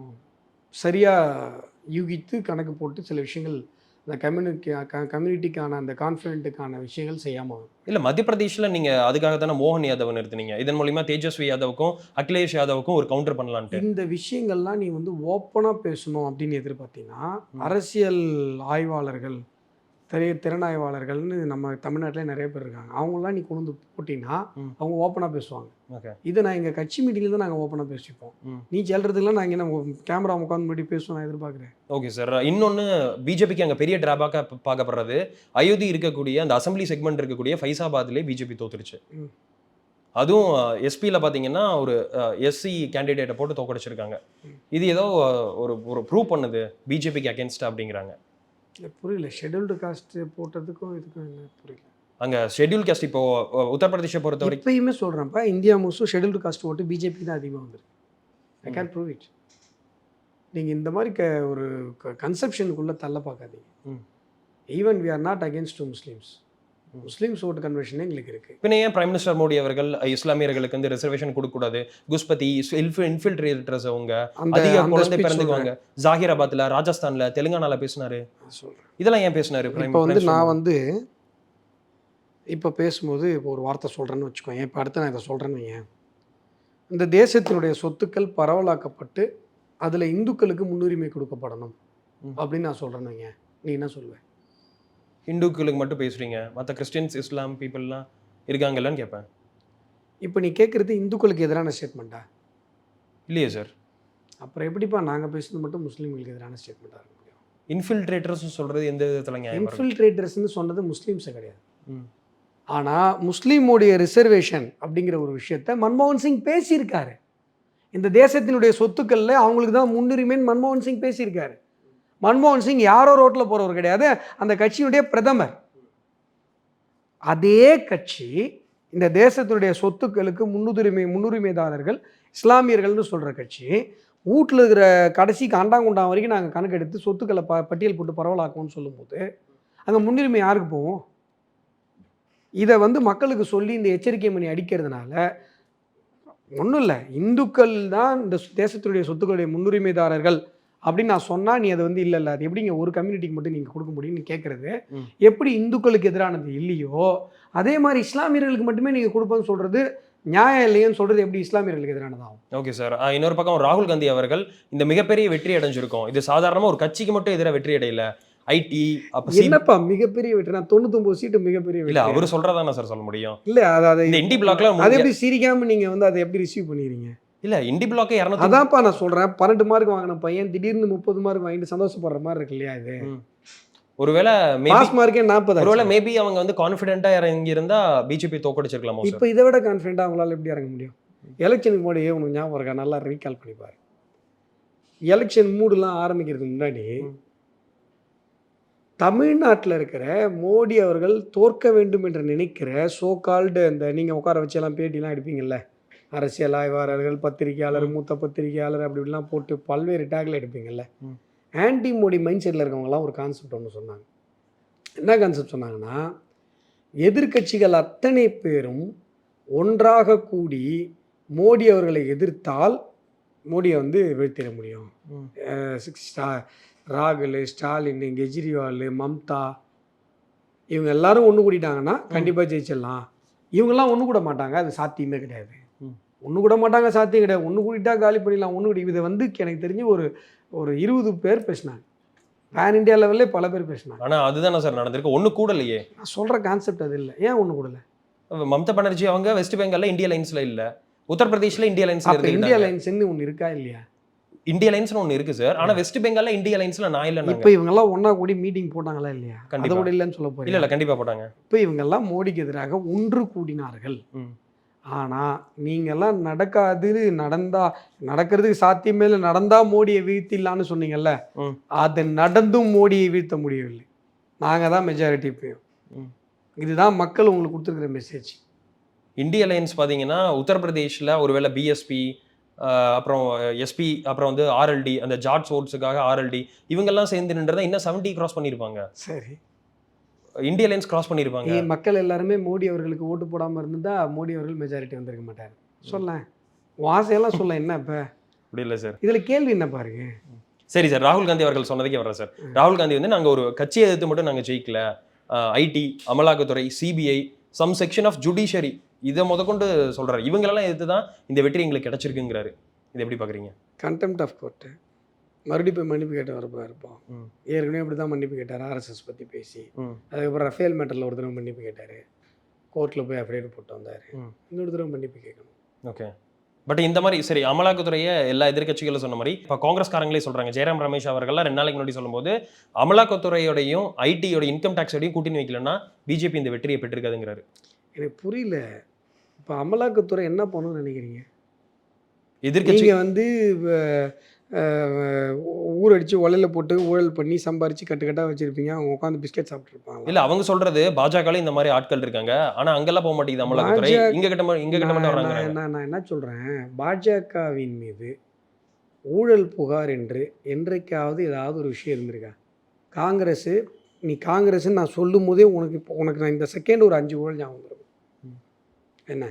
சரியாக யூகித்து கணக்கு போட்டு சில விஷயங்கள் அந்த கம்யூனிட்டிக்கான அந்த கான்ஃபிடென்ட்டுக்கான விஷயங்கள் செய்யாமல்.
இல்லை, மத்திய பிரதேஷில் நீங்கள் அதுக்காக தானே மோகன் யாதவ் நிறுத்தினீங்க. இதன் மூலிமா தேஜஸ்வி யாதவுக்கும் அகிலேஷ் யாதவுக்கும் ஒரு கவுண்டர் பண்ணலான்ட்டு.
இந்த விஷயங்கள்லாம் நீ வந்து ஓப்பனாக பேசணும் அப்படின்னு எதிர்பார்த்தீங்கன்னா, அரசியல் ஆய்வாளர்கள், திறனாய்வாளர்கள்னு நம்ம தமிழ்நாட்டில் நிறைய பேர் இருக்காங்க. அவங்களாம் நீ கொண்டு வந்து போட்டிங்கன்னா அவங்க ஓப்பனாக பேசுவாங்க. இதை நான் எங்கள் கட்சி மீட்டிங்கில் தான் நாங்கள் ஓப்பனாக பேசிப்போம். நீ சொல்கிறதுக்குலாம் நான் இங்கே கேமரா உட்காந்து முன்னாடி பேசுவோம் நான் எதிர்பார்க்குறேன்.
ஓகே சார், இன்னொன்று பிஜேபிக்கு அங்கே பெரிய டிராபேக்காக பார்க்கப்படுறது, அயோத்தி இருக்கக்கூடிய அந்த அசம்பிளி செக்மெண்ட் இருக்கக்கூடிய ஃபைசாபாத்லேயே பிஜேபி தோத்துருச்சு. அதுவும் எஸ்பியில் பார்த்தீங்கன்னா ஒரு எஸ்சி கேண்டிடேட்டை போட்டு தோக்கடிச்சிருக்காங்க. இது ஏதோ ஒரு ப்ரூவ் பண்ணுது பிஜேபிக்கு அகேன்ஸ்டாக அப்படிங்கிறாங்க.
புரியல, ஷெட்யூல்டு காஸ்ட் போட்டதுக்கும் இதுக்கும் என்ன புரியல.
அங்கே ஷெட்யூல் காஸ்ட் இப்போ உத்தரப்பிரதேசை பொறுத்த வரைக்கும்
இப்பயுமே சொல்கிறேன்ப்பா, இந்தியா முழுசும் ஷெட்யூல்டு காஸ்ட் ஓட்டு பிஜேபி தான் அதிகமாக வந்துருக்கு. I can prove it. நீங்கள் இந்த மாதிரி ஒரு கன்செப்ஷனுக்குள்ளே தள்ள பார்க்காதீங்க. Even we are not against to Muslims ஓட்டு கன்வென்ஷன் எங்களுக்கு இருக்குது.
பின்ன ஏன் பிரைம் மினிஸ்டர் மோடி அவர்கள் இஸ்லாமியர்களுக்கு வந்து ரிசர்வேஷன் கொடுக்கக்கூடாது, குஸ்பதி இன்ஃபில்ட்ரேட்டர்ஸ் அவங்க அதிக குழந்தை பிறந்துக்குவாங்க, ஜாகிராபாத்தில், ராஜஸ்தானில், தெலுங்கானாவில் பேசினாரு. இதெல்லாம் ஏன் பேசினாரு?
இப்போ வந்து நான் வந்து இப்போ பேசும்போது இப்போ ஒரு வார்த்தை சொல்கிறேன்னு வச்சுக்கோங்க. இப்போ அடுத்து நான் இதை சொல்கிறேன்னு வையேன். இந்த தேசத்தினுடைய சொத்துக்கள் பரவலாக்கப்பட்டு அதில் இந்துக்களுக்கு முன்னுரிமை கொடுக்கப்படணும் அப்படின்னு நான் சொல்கிறேன்னு வையேன். நீ என்ன சொல்லுவேன்?
இந்துக்களுக்கு மட்டும் பேசுறீங்க, மற்ற கிறிஸ்டியன்ஸ் இஸ்லாம் பீப்புளெலாம் இருக்காங்கல்லன்னு கேட்பேன்.
இப்போ நீ கேட்குறது இந்துக்களுக்கு எதிரான ஸ்டேட்மெண்ட்டா?
இல்லையே சார்.
அப்புறம் எப்படிப்பா நாங்கள் பேசுறது மட்டும் முஸ்லீம்களுக்கு எதிரான ஸ்டேட்மெண்ட்டாக இருக்க முடியும்?
இன்ஃபில்ட்ரேட்டர்ஸ் சொல்கிறது எந்த விதத்தில் நியாயம்?
இன்ஃபில்ட்ரேட்டர்ஸ்னு சொன்னது முஸ்லீம்ஸை கிடையாது.
ம்.
ஆனால் முஸ்லீமுடைய ரிசர்வேஷன் அப்படிங்கிற ஒரு விஷயத்த மன்மோகன் சிங் பேசியிருக்காரு. இந்த தேசத்தினுடைய சொத்துக்களில் அவங்களுக்கு தான் முன்னுரிமைன்னு மன்மோகன் சிங் பேசியிருக்காரு. மன்மோகன் சிங் யாரோ ரோட்டில் போகிறவர் கிடையாது, அந்த கட்சியினுடைய பிரதமர். அதே கட்சி இந்த தேசத்தினுடைய சொத்துக்களுக்கு முன்னுரிமைதாரர்கள் இஸ்லாமியர்கள்னு சொல்கிற கட்சி வீட்டில் இருக்கிற கடைசி காண்டாங்குண்டான் வரைக்கும் நாங்கள் கணக்கெடுத்து சொத்துக்களை பட்டியல் போட்டு பரவலாக்குவோம்னு சொல்லும்போது அங்கே முன்னுரிமை யாருக்கு போவோம்? இதை மக்களுக்கு சொல்லி இந்த எச்சரிக்கை மணி அடிக்கிறதுனால ஒன்றும் இல்லை, இந்துக்கள் தான் இந்த தேசத்தினுடைய சொத்துக்களுடைய முன்னுரிமைதாரர்கள் அப்படின்னு நான் சொன்னால் நீ அதை இல்லை அது எப்படிங்க ஒரு கம்யூனிட்டிக்கு மட்டும் நீங்கள் கொடுக்க முடியும்னு கேட்குறது எப்படி இந்துக்களுக்கு எதிரானது இல்லையோ அதே மாதிரி இஸ்லாமியர்களுக்கு மட்டுமே நீங்கள் கொடுப்பேன்னு சொல்கிறது நியாயம் இல்லையோன்னு சொல்கிறது எப்படி இஸ்லாமியர்களுக்கு எதிரானதாகும்?
Okay sir. இன்னொரு பக்கம் ராகுல் காந்தி அவர்கள் இந்த மிகப்பெரிய வெற்றி அடைஞ்சிருக்கோம், இது சாதாரணமாக ஒரு கட்சிக்கு மட்டும் எதிராக வெற்றி அடையல, ஐடி
என்னப்பா மிகப்பெரிய வெற்றி? நான் 99 சீட்டு மிகப்பெரிய வெற்றி.
இல்லை அவர் சொல்கிறதானே சார் சொல்ல முடியும்.
இல்லை அதாவது
இந்த இண்டி பிளாக்ல
அதை எப்படி சிரிக்காமல் நீங்கள் அதை எப்படி ரிசீவ் பண்ணிடுறீங்க?
இல்லை இண்டி பிளாக்கே 200.
அதான்ப்பா நான் சொல்கிறேன், 12 மார்க் வாங்கின பையன் திடீர்னு 30 மார்க் வாங்கிட்டு சந்தோஷப்படுற மாதிரி இருக்கு இல்லையா? இது
ஒருவேளை
பாஸ் மார்க்கே 40.
ஒருவேளை மேபி அவங்க கான்ஃபிடென்ட்டா இறங்கி இருந்தா பிஜேபி தோக்கடிச்சிருக்கலாமா?
இப்போ இதை விட கான்ஃபிடென்ட்டா அவங்களால எப்படி இறங்க முடியும்? எலெக்ஷனுக்கு முன்னாடி உனக்கு ஞாபகம் இருக்கா? நல்லா ரீகால் பண்ணிப்பாரு. எலெக்ஷன் மூடுலாம் ஆரம்பிக்கிறதுக்கு முன்னாடி தமிழ்நாட்டில் இருக்கிற மோடி அவர்கள் தோற்க வேண்டும் என்று நினைக்கிற சோ கால்டு அந்த நீங்கள் உட்கார வச்செல்லாம் பேட்டிலாம் எடுப்பீங்கல்ல, அரசியல் ஆய்வாளர்கள், பத்திரிகையாளர், மூத்த பத்திரிகையாளர் அப்படி இப்படிலாம் போட்டு பல்வேறு டேக்ல எடுப்பீங்கல்ல, ஆன்டி மோடி மைண்ட் செட்டில் இருக்கவங்கலாம் ஒரு கான்செப்ட் ஒன்று சொன்னாங்க. என்ன கான்செப்ட் சொன்னாங்கன்னா, எதிர்கட்சிகள் அத்தனை பேரும் ஒன்றாக கூடி மோடி அவர்களை எதிர்த்தால் மோடியை வீழ்த்திட முடியும். ராகுல், ஸ்டாலின், கெஜ்ரிவால், மம்தா இவங்க எல்லாரும் ஒன்று கூடிட்டாங்கன்னா கண்டிப்பாக ஜெயிச்சிடலாம். இவங்கெல்லாம் ஒன்று கூட மாட்டாங்க, அது சாத்தியமே கிடையாது. ஒன்று கூட மாட்டாங்க, சாத்தியம் கிடையாது. ஒன்று கூடிட்டா காலி பண்ணிடலாம். ஒன்று கூடி இதை எனக்கு தெரிஞ்சு ஒரு 20 பேர் பேசினாங்க. பேன் இண்டியா லெவல்லே பல பேர் பேசினாங்க.
ஆனால் அதுதானே சார் நடந்திருக்கு, ஒன்று கூடலையே.
நான் சொல்கிற கான்செப்ட் அது இல்லை. ஏன் ஒன்று கூடலை?
மம்தா பானர்ஜி அவங்க வெஸ்ட் பெங்காலில் இந்தியா லைன்ஸில் இல்லை, உத்தரப்பிரதேசில் இந்தியா லைன்ஸில் இருக்கு.
இந்தியா லைன்ஸ்ன்னு ஒன்று இருக்கா இல்லையா?
இந்தியா லைன்ஸ்னு ஒன்று இருக்குது சார், ஆனால் வெஸ்ட் பெங்காலில் இந்தியா லைன்ஸில் நான் இல்லை.
இப்போ இவங்கெல்லாம் ஒன்றா கூடி மீட்டிங் போட்டாங்களா இல்லையா? கண்டிப்பாக கூட இல்லைன்னு சொல்ல போகிறேன்.
இல்லை கண்டிப்பாக போட்டாங்க.
இப்போ இவங்கெல்லாம் மோடிக்கு எதிராக ஒன்று கூடினார்கள். ஆனால் நீங்கள்லாம் நடக்கிறதுக்கு சாத்தியமே இல்லை, நடந்தால் மோடியை வீழ்த்திடலான்னு சொன்னீங்கல்ல, அது நடந்தும் மோடியை வீழ்த்த முடியவில்லை. நாங்கள் தான் மெஜாரிட்டி. இப்போயும் இதுதான் மக்கள் உங்களுக்கு கொடுத்துருக்குற மெசேஜ்.
இந்தியா லைன்ஸ் பார்த்தீங்கன்னா உத்தரப்பிரதேஷில் ஒருவேளை பிஎஸ்பி, அப்புறம் எஸ்பி, அப்புறம் ஆர்எல்டி, அந்த ஜார்ஜ் ஓட்ஸுக்காக ஆர்எல்டி இவங்கெல்லாம் சேர்ந்து நின்றதா இன்னும் 70 கிராஸ் பண்ணியிருப்பாங்க. சரி, இந்தியா லைன்ஸ் கிராஸ் பண்ணியிருப்பாங்க.
மக்கள் எல்லாருமே மோடி அவர்களுக்கு ஓட்டு போடாமல் இருந்திருந்தா மோடி அவர்கள் மெஜாரிட்டி வந்திருக்க மாட்டார். சொல்ல வாசையெல்லாம் சொல்ல என்ன இப்போ
அப்படி இல்லை சார்.
இதில் கேள்வி என்ன பாருங்க.
சரி சார், ராகுல் காந்தி அவர்கள் சொன்னதுக்கே வர்றேன் சார். ராகுல் காந்தி நாங்கள் ஒரு கட்சியை எதிர்த்து மட்டும் நாங்கள் ஜெயிக்கல, ஐடி, அமலாக்கத்துறை, CBI, some section of judiciary இதை முதற்கொண்டு சொல்கிறார். இவங்களெல்லாம் எதிர்த்து தான் இந்த வெற்றி எங்களுக்கு கிடைச்சிருக்குங்கிறாரு. இது எப்படி பார்க்குறீங்க?
கண்டெம்ட் ஆஃப் கோர்ட்டு மறுபடியும் போய் மன்னிப்பு கேட்ட வரப்போ இருப்போம். ஏற்கனவே இப்படி தான் மன்னிப்பு கேட்டார், ஆர்எஸ்எஸ் பற்றி பேசி. அதுக்கப்புறம் ரஃபேல் மேட்டரில் ஒரு தடவை மன்னிப்பு கேட்டார், கோர்ட்டில் போய் அஃபிடேவிட் போட்டு வந்தார். இன்னொரு தடவை மன்னிப்பு கேட்கணும்.
ஓகே, பட் இந்த மாதிரி சரி அமலாக்கத்துறையை எல்லா எதிர்கட்சிகளும் சொன்ன மாதிரி இப்போ காங்கிரஸ்காரங்களே சொல்கிறாங்க. ஜெயராம் ரமேஷ் அவர்கள்லாம் 2 நாளைக்கு முன்னாடி சொல்லும்போது அமலாக்கத்துறையோடையும் ஐடியோட இன்கம் டேக்ஸோடையும் கூட்டணி வைக்கலன்னா பிஜேபி இந்த வெற்றியை பெற்றிருக்காதுங்கிறாரு.
எனக்கு புரியல, இப்போ அமலாக்கத்துறை என்ன பண்ணணும்னு நினைக்கிறீங்க?
எதிர்கட்சிங்க
ஊரடிச்சு ஒலையில் போட்டு ஊழல் பண்ணி சம்பாரிச்சு கட்டுக்கட்டாக வச்சுருப்பீங்க, அவங்க உட்காந்து பிஸ்கெட் சாப்பிட்ருப்பாங்க.
இல்லை அவங்க சொல்கிறது பாஜகவில் இந்த மாதிரி ஆட்கள் இருக்காங்க, ஆனால் அங்கெல்லாம் போக மாட்டேங்குது அமலாக்கத்துறை, இங்கே கிட்ட மட்டும் வராங்க.
நான் என்ன சொல்கிறேன், பாஜகவின் மீது ஊழல் புகார் என்று என்றைக்காவது ஏதாவது ஒரு விஷயம் இருந்திருக்கா? காங்கிரஸு, நீ காங்கிரஸ்ன்னு நான் சொல்லும் போதே உனக்கு நான் இந்த செகண்ட் ஒரு 5 ஊழல் ஞாபகம் வந்துடும். என்ன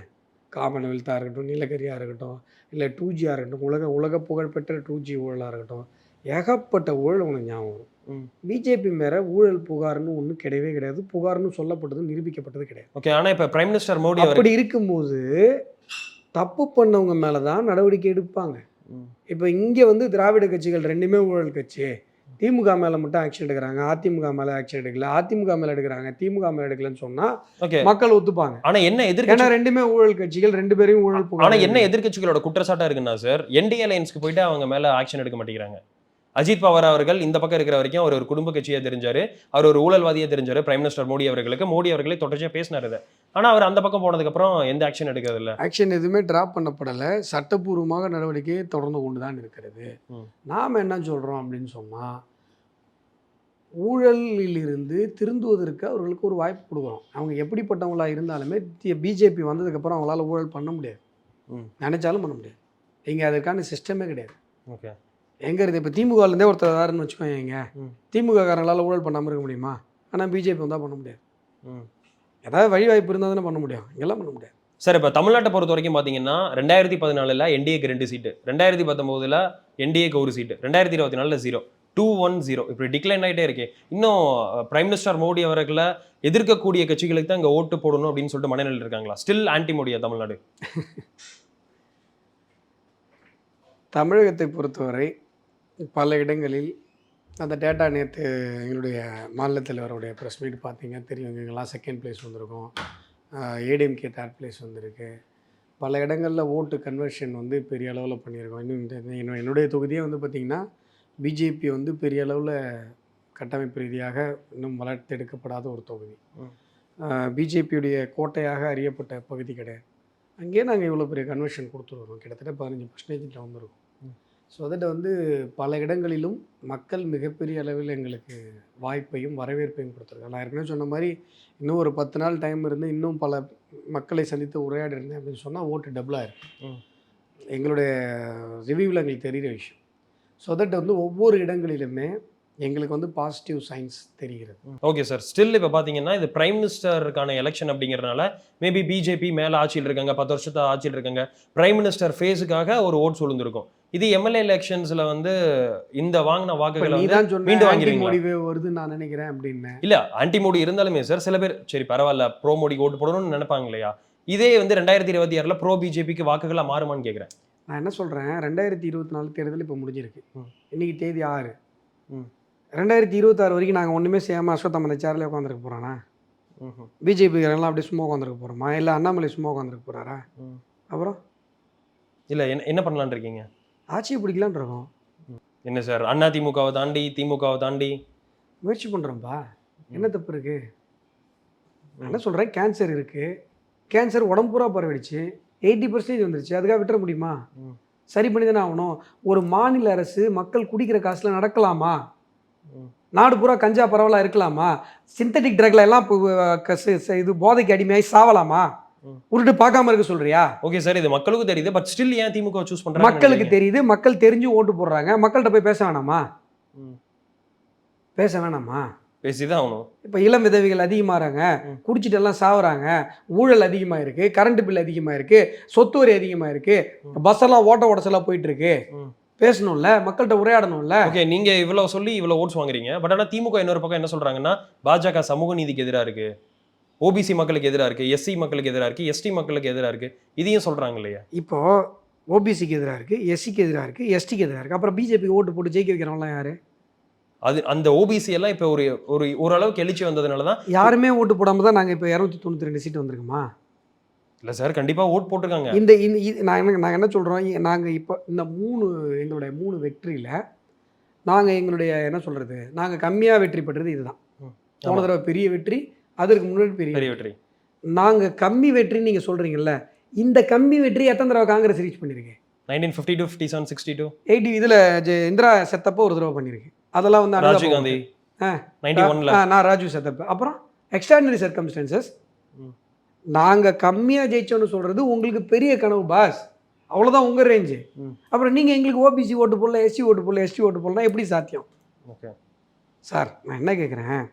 காமன்வெல்த்தாக இருக்கட்டும், நீலகிரியாக இருக்கட்டும், இல்லை 2Gயாக இருக்கட்டும், உலக புகழ்பெற்ற 2G ஊழலாக இருக்கட்டும், ஏகப்பட்ட ஊழல் உனக்கு ஞாபகம் வரும். பிஜேபி மேலே ஊழல் புகார்னு ஒன்றும் கிடையவே கிடையாது, புகார்னு சொல்லப்பட்டது நிரூபிக்கப்பட்டது கிடையாது.
ஓகே, ஆனால் இப்போ பிரைம் மினிஸ்டர் மோடி
அப்படி இருக்கும்போது தப்பு பண்ணவங்க மேலே தான் நடவடிக்கை எடுப்பாங்க. இப்போ இங்கே திராவிட கட்சிகள் ரெண்டுமே ஊழல் கட்சி, திமுக மேலே மட்டும் ஆக்ஷன் எடுக்கிறாங்க, அதிமுக மேலே ஆக்ஷன் எடுக்கல, அதிமுக மேலே எடுக்கிறாங்க, திமுக மேலே எடுக்கலன்னு சொன்னால்
ஓகே.
மக்கள் ஒத்துப்பாங்க.
ஆனா என்ன
ஏன்னா
எதிர்க்கட்சி
ரெண்டுமே ஊழல் கட்சிகள், 2 பேரையும் ஊழல்
ஆனா
புகார்
என்ன எதிர்க்கட்சிகளோட குற்றச்சாட்டா இருக்குன்னா சார், என்டிஏ அலையன்ஸ்க்கு போயிட்டு அவங்க மேல ஆக்ஷன் எடுக்க மாட்டேங்கிறாங்க. அஜித் பவார் அவர்கள் இந்த பக்கம் இருக்கிற வரைக்கும் அவர் ஒரு குடும்ப கட்சியா தெரிஞ்சாரு, அவர் ஒரு ஊழல்வாதியா தெரிஞ்சாரு பிரைம் மினிஸ்டர் மோடி அவர்களுக்கு. மோடி அவர்களே தொடர்ச்சியா பேசினாரு இதை. ஆனா அவர் அந்த பக்கம் போனதுக்கு அப்புறம் எந்த ஆக்ஷன் எடுக்கிறது இல்ல.
ஆக்ஷன் எதுவுமே டிராப் பண்ணப்படலை, சட்டப்பூர்வமாக நடவடிக்கையை தொடர்ந்து கொண்டு தான் இருக்கிறது. நாம் என்ன சொல்கிறோம் அப்படின்னு சொன்னால், ஊழலிலிருந்து திருந்துவதற்கு அவர்களுக்கு ஒரு வாய்ப்பு கொடுக்குறோம். அவங்க எப்படிப்பட்டவங்களா இருந்தாலுமே பிஜேபி வந்ததுக்கப்புறம் அவங்களால ஊழல் பண்ண முடியாது, நினைச்சாலும் பண்ண முடியாது. இங்கே அதற்கான சிஸ்டமே கிடையாது.
ஓகே.
எங்கே இருக்குது இப்போ திமுகலேருந்தே ஒருத்தர் வேறுன்னு வச்சுக்கோங்க, திமுக காரங்களால் ஊழல் பண்ணாமல் இருக்க முடியுமா? ஆனால் பிஜேபி வந்தால் பண்ண முடியாது. ஏதாவது வழி வாய்ப்பு இருந்தால் தானே பண்ண முடியும், இங்கெல்லாம் பண்ண முடியாது.
சார் இப்போ தமிழ்நாட்டை பொறுத்த வரைக்கும் பார்த்தீங்கன்னா 2014 என்டிஏக்கு 2 சீட்டு, 2019 என்டிஏக்கு 1 சீட்டு, 2024 0, 2-1-0 இப்படி டிக்ளைன் ஆகிட்டே இருக்கு. இன்னும் பிரைம் மினிஸ்டர் மோடி அவர்களை எதிர்க்கக்கூடிய கட்சிகளுக்கு தான் இங்கே ஓட்டு போடணும் அப்படின்னு சொல்லிட்டு மனநிலையில் இருக்காங்களா? ஸ்டில் ஆன்டி மோடியா தமிழ்நாடு?
தமிழகத்தை பொறுத்தவரை பல இடங்களில் அந்த டேட்டா நேற்று எங்களுடைய மாநில தலைவருடைய ப்ரெஸ் மீட் பார்த்தீங்க தெரியும். எங்கெல்லாம் செகண்ட் பிளேஸ் வந்திருக்கோம், ஏடிஎம்கே தேர்ட் பிளேஸ் வந்திருக்கு. பல இடங்களில் ஓட்டு கன்வர்ஷன் வந்து பெரிய அளவில் பண்ணியிருக்கோம். இன்னும் என்னுடைய தொகுதியே வந்து பார்த்திங்கன்னா பிஜேபி வந்து பெரிய அளவில் கட்டமைப்பு ரீதியாக இன்னும் வளர்த்தெடுக்கப்படாத ஒரு தொகுதி. பிஜேபியுடைய கோட்டையாக அறியப்பட்ட பகுதி கிடையாது. அங்கேயே நாங்கள் இவ்வளோ பெரிய கன்வர்ஷன் கொடுத்துருக்கோம், கிட்டத்தட்ட 15% வந்திருக்கோம். ஸோ அதில் வந்து பல இடங்களிலும் மக்கள் மிகப்பெரிய அளவில் எங்களுக்கு வாய்ப்பையும் வரவேற்பையும் கொடுத்துருக்காங்க. நான் ஏற்கனவே சொன்ன மாதிரி இன்னும் ஒரு 10 நாள் டைம் இருந்து இன்னும் பல மக்களை சந்தித்து உரையாடி இருந்தேன் அப்படின்னு சொன்னால் ஓட்டு டபுளாக இருக்கும். எங்களுடைய ரிவ்யூவில் எங்களுக்கு தெரிகிற விஷயம். ஸோ தட் வந்து ஒவ்வொரு இடங்களிலுமே எங்களுக்கு வந்து பாசிட்டிவ் சைன்ஸ் தெரிகிறது.
Okay sir. ஸ்டில் இப்போ பார்த்தீங்கன்னா இது பிரைம் மினிஸ்டருக்கான எலெக்ஷன் அப்படிங்கிறதுனால மேபி பிஜேபி மேலே ஆட்சியில் இருக்காங்க, 10 வருஷத்தை ஆட்சியில் இருக்காங்க, பிரைம் மினிஸ்டர் ஃபேஸுக்காக ஒரு ஓட் விழுந்திருக்கும். இது எம்எல்ஏ எலெக்ஷன்ஸ்ல வந்து இந்த வாங்கின வாக்குகளை மீண்டும் வாங்கிடுவீங்க
வருதுன்னு நான் நினைக்கிறேன் அப்படின்னு.
இல்ல ஆன்டி மோடி இருந்தாலுமே சார் சில பேர் சரி பரவாயில்ல ப்ரோ மோடி ஓட்டு போடணும்னு நினைப்பாங்க இல்லையா? இதே வந்து 2026 ப்ரோ பிஜேபிக்கு வாக்குகளா மாறுமான்னு கேட்குறேன்.
நான் என்ன சொல்றேன், 2024 தேர்தல் இப்போ முடிஞ்சிருக்கு, இன்னைக்கு தேதி 6. 2026 வரைக்கும் நாங்கள் ஒன்றுமே செய்யாமல் அஸ்வத்தாம அந்த சேரில் உட்காந்துருக்க போகிறானா? பிஜேபிக்காரெல்லாம் அப்படியே சும்மா உட்காந்துருக்க போகிறோமா? இல்லை அண்ணாமலை சும்மா உட்காந்துருக்க போகிறாரா? அப்புறம்
இல்லை என்ன பண்ணலான் இருக்கீங்க?
ஆட்சியை பிடிக்கலான் இருக்கோம்.
என்ன சார் அண்ணா திமுகவை தாண்டி திமுகவை தாண்டி
முயற்சி பண்ணுறோம்ப்பா, என்ன தப்பு இருக்குது? என்ன சொல்கிறேன், கேன்சர் இருக்குது, கேன்சர் உடம்பு பூரா பரவிடுச்சு, 80% வந்துருச்சு, அதுக்காக விட்டுற முடியுமா? சரி பண்ணி தானே ஆகணும். ஒரு மாநில அரசு மக்கள் குடிக்கிற காசில் நடக்கலாமா? நாடு பூரா கஞ்சா பரவலாக இருக்கலாமா? சிந்தட்டிக் ட்ரக்ல எல்லாம் இது போதைக்கு அடிமையாகி சாவலாமா? உருட்டு பார்க்காம இருக்க சொல்றியா?
ஓகே சார், இது மக்களுக்கு தெரியுது, பட் ஸ்டில் ஏன் திமுக சூஸ் பண்றாங்க?
மக்களுக்கு தெரியுது, மக்கள் தெரிஞ்சு ஓட்டு போடுறாங்க. மக்கள்கிட்ட போய் பேச வேணாமா? பேச வேணாமா?
பேசிதான் ஆகணும்.
இப்போ இளம் விதவிகள் அதிகமாகறாங்க, குடிச்சிட்டு எல்லாம் சாவுறாங்க, ஊழல் அதிகமாக இருக்கு, கரண்ட் பில் அதிகமாக இருக்கு, சொத்து வரி அதிகமாக இருக்கு, பஸ் எல்லாம் ஓட்ட உடச்செல்லாம் போயிட்டு இருக்கு. பேசணும்ல, மக்கள்கிட்ட உரையாடணும்ல.
ஓகே, நீங்க இவ்வளவு சொல்லி இவ்வளவு ஓட்ஸ் வாங்குறீங்க, பட் ஆனா திமுக இன்னொரு பக்கம் என்ன சொல்றாங்கன்னா பாஜக சமூக நீதிக்கு எதிராக இருக்கு, ஓபிசி மக்களுக்கு எதிராக இருக்கு, எஸ்சி மக்களுக்கு எதிராக இருக்கு, எஸ்டி மக்களுக்கு எதிராக இருக்கு, இதையும் சொல்றாங்க இல்லையா?
இப்போ ஓபிசிக்கு எதிராக இருக்கு, எஸ்சிக்கு எதிராக இருக்கு, எஸ்டிக்கு எதிராக இருக்கு, அப்புறம் பிஜேபி ஓட்டு போட்டு ஜெயிக்க வைக்கிறவங்களாம் யாரு?
அது அந்த ஓபிசி எல்லாம் இப்போ ஓரளவுக்கு எழுச்சி வந்ததுனால தான்
யாருமே ஓட்டு போடாம தான் நாங்கள் இப்போ 292 சீட் வந்திருக்குமா?
இல்லை சார், கண்டிப்பாக ஓட் போட்டிருக்காங்க.
நாங்கள் என்ன சொல்கிறோம், நாங்கள் இப்போ இந்த எங்களுடைய 3 வெற்றியில் நாங்கள் எங்களுடைய என்ன சொல்கிறது, நாங்கள் கம்மியாக வெற்றி பெற்றது இதுதான். போன தடவை பெரிய வெற்றி, அதற்கு முன்னாடி பெரிய வெற்றி. நாங்கள் கம்மி வெற்றின்னு நீங்கள் சொல்கிறீங்கல்ல, இந்த கம்மி வெற்றி எத்தனை தடவை காங்கிரஸ் ரீச் பண்ணியிருக்கு?
1952, 57, 62,
80 இதில் இந்திரா செத்தப்போ ஒரு தடவை பண்ணியிருக்கு. அதெல்லாம் வந்து
ராஜீவ் காந்தி 91ல
நான் ராஜீவ் செத்தப்ப. அப்புறம் எக்ஸ்ட்ராடினரி சர்க்கம்ஸ்டன்சஸ். நாங்கள் கம்மியாக ஜெயிச்சோன்னு சொல்கிறது உங்களுக்கு பெரிய கனவு பாஸ், அவ்வளோதான் உங்கள் ரேஞ்சு. அப்புறம் நீங்கள் எங்களுக்கு ஓபிசி ஓட்டு போடல, எஸ்சி ஓட்டு போடல, எஸ்டி ஓட்டு போடலாம், எப்படி சாத்தியம்?
ஓகே
சார், நான் என்ன கேட்குறேன்,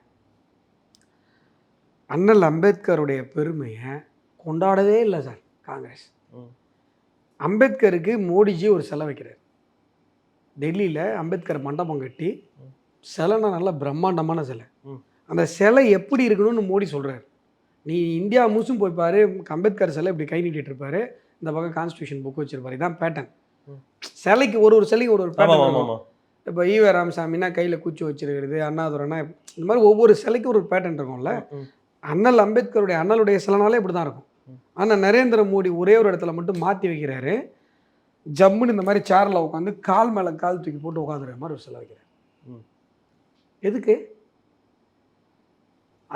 அண்ணல் அம்பேத்கருடைய பெருமையை கொண்டாடவே இல்லை சார் காங்கிரஸ். அம்பேத்கருக்கு மோடிஜி ஒரு சிலை வைக்கிறார் டெல்லியில், அம்பேத்கர் மண்டபம் கட்டி சிலைனா நல்ல பிரம்மாண்டமான சிலை. அந்த சிலை எப்படி இருக்கணும்னு மோடி சொல்கிறார். நீ இந்தியா முழுசும் போய் பாரு, அம்பேத்கர் சிலை இப்படி கை நீட்டிட்டு இருப்பாரு, இந்த பக்கம் கான்ஸ்டியூஷன் புக் வச்சிருப்பாரு, இதான் பேட்டர்ன். சிலைக்கு ஒரு சிலைக்கு ஒரு பேட்டர்ன். இப்போ ஈவ ராமசாமின்னா கையில் குச்சி வச்சிருக்கிறது, அண்ணாதுரைனா இந்த மாதிரி ஒவ்வொரு சிலைக்கும் ஒரு பேட்டர்ன் இருக்கும்ல. அண்ணல் அம்பேத்கருடைய அண்ணலுடைய சிலைனாலே இப்படி தான் இருக்கும். ஆனால் நரேந்திர மோடி ஒரே ஒரு இடத்துல மட்டும் மாற்றி வைக்கிறாரு. ஜம்முன்னு இந்த மாதிரி சேரில் உட்காந்து கால் மேலே கால் தூக்கி போட்டு உட்காந்துருக்க மாதிரி ஒரு சிலை வைக்கிறார். எதுக்கு?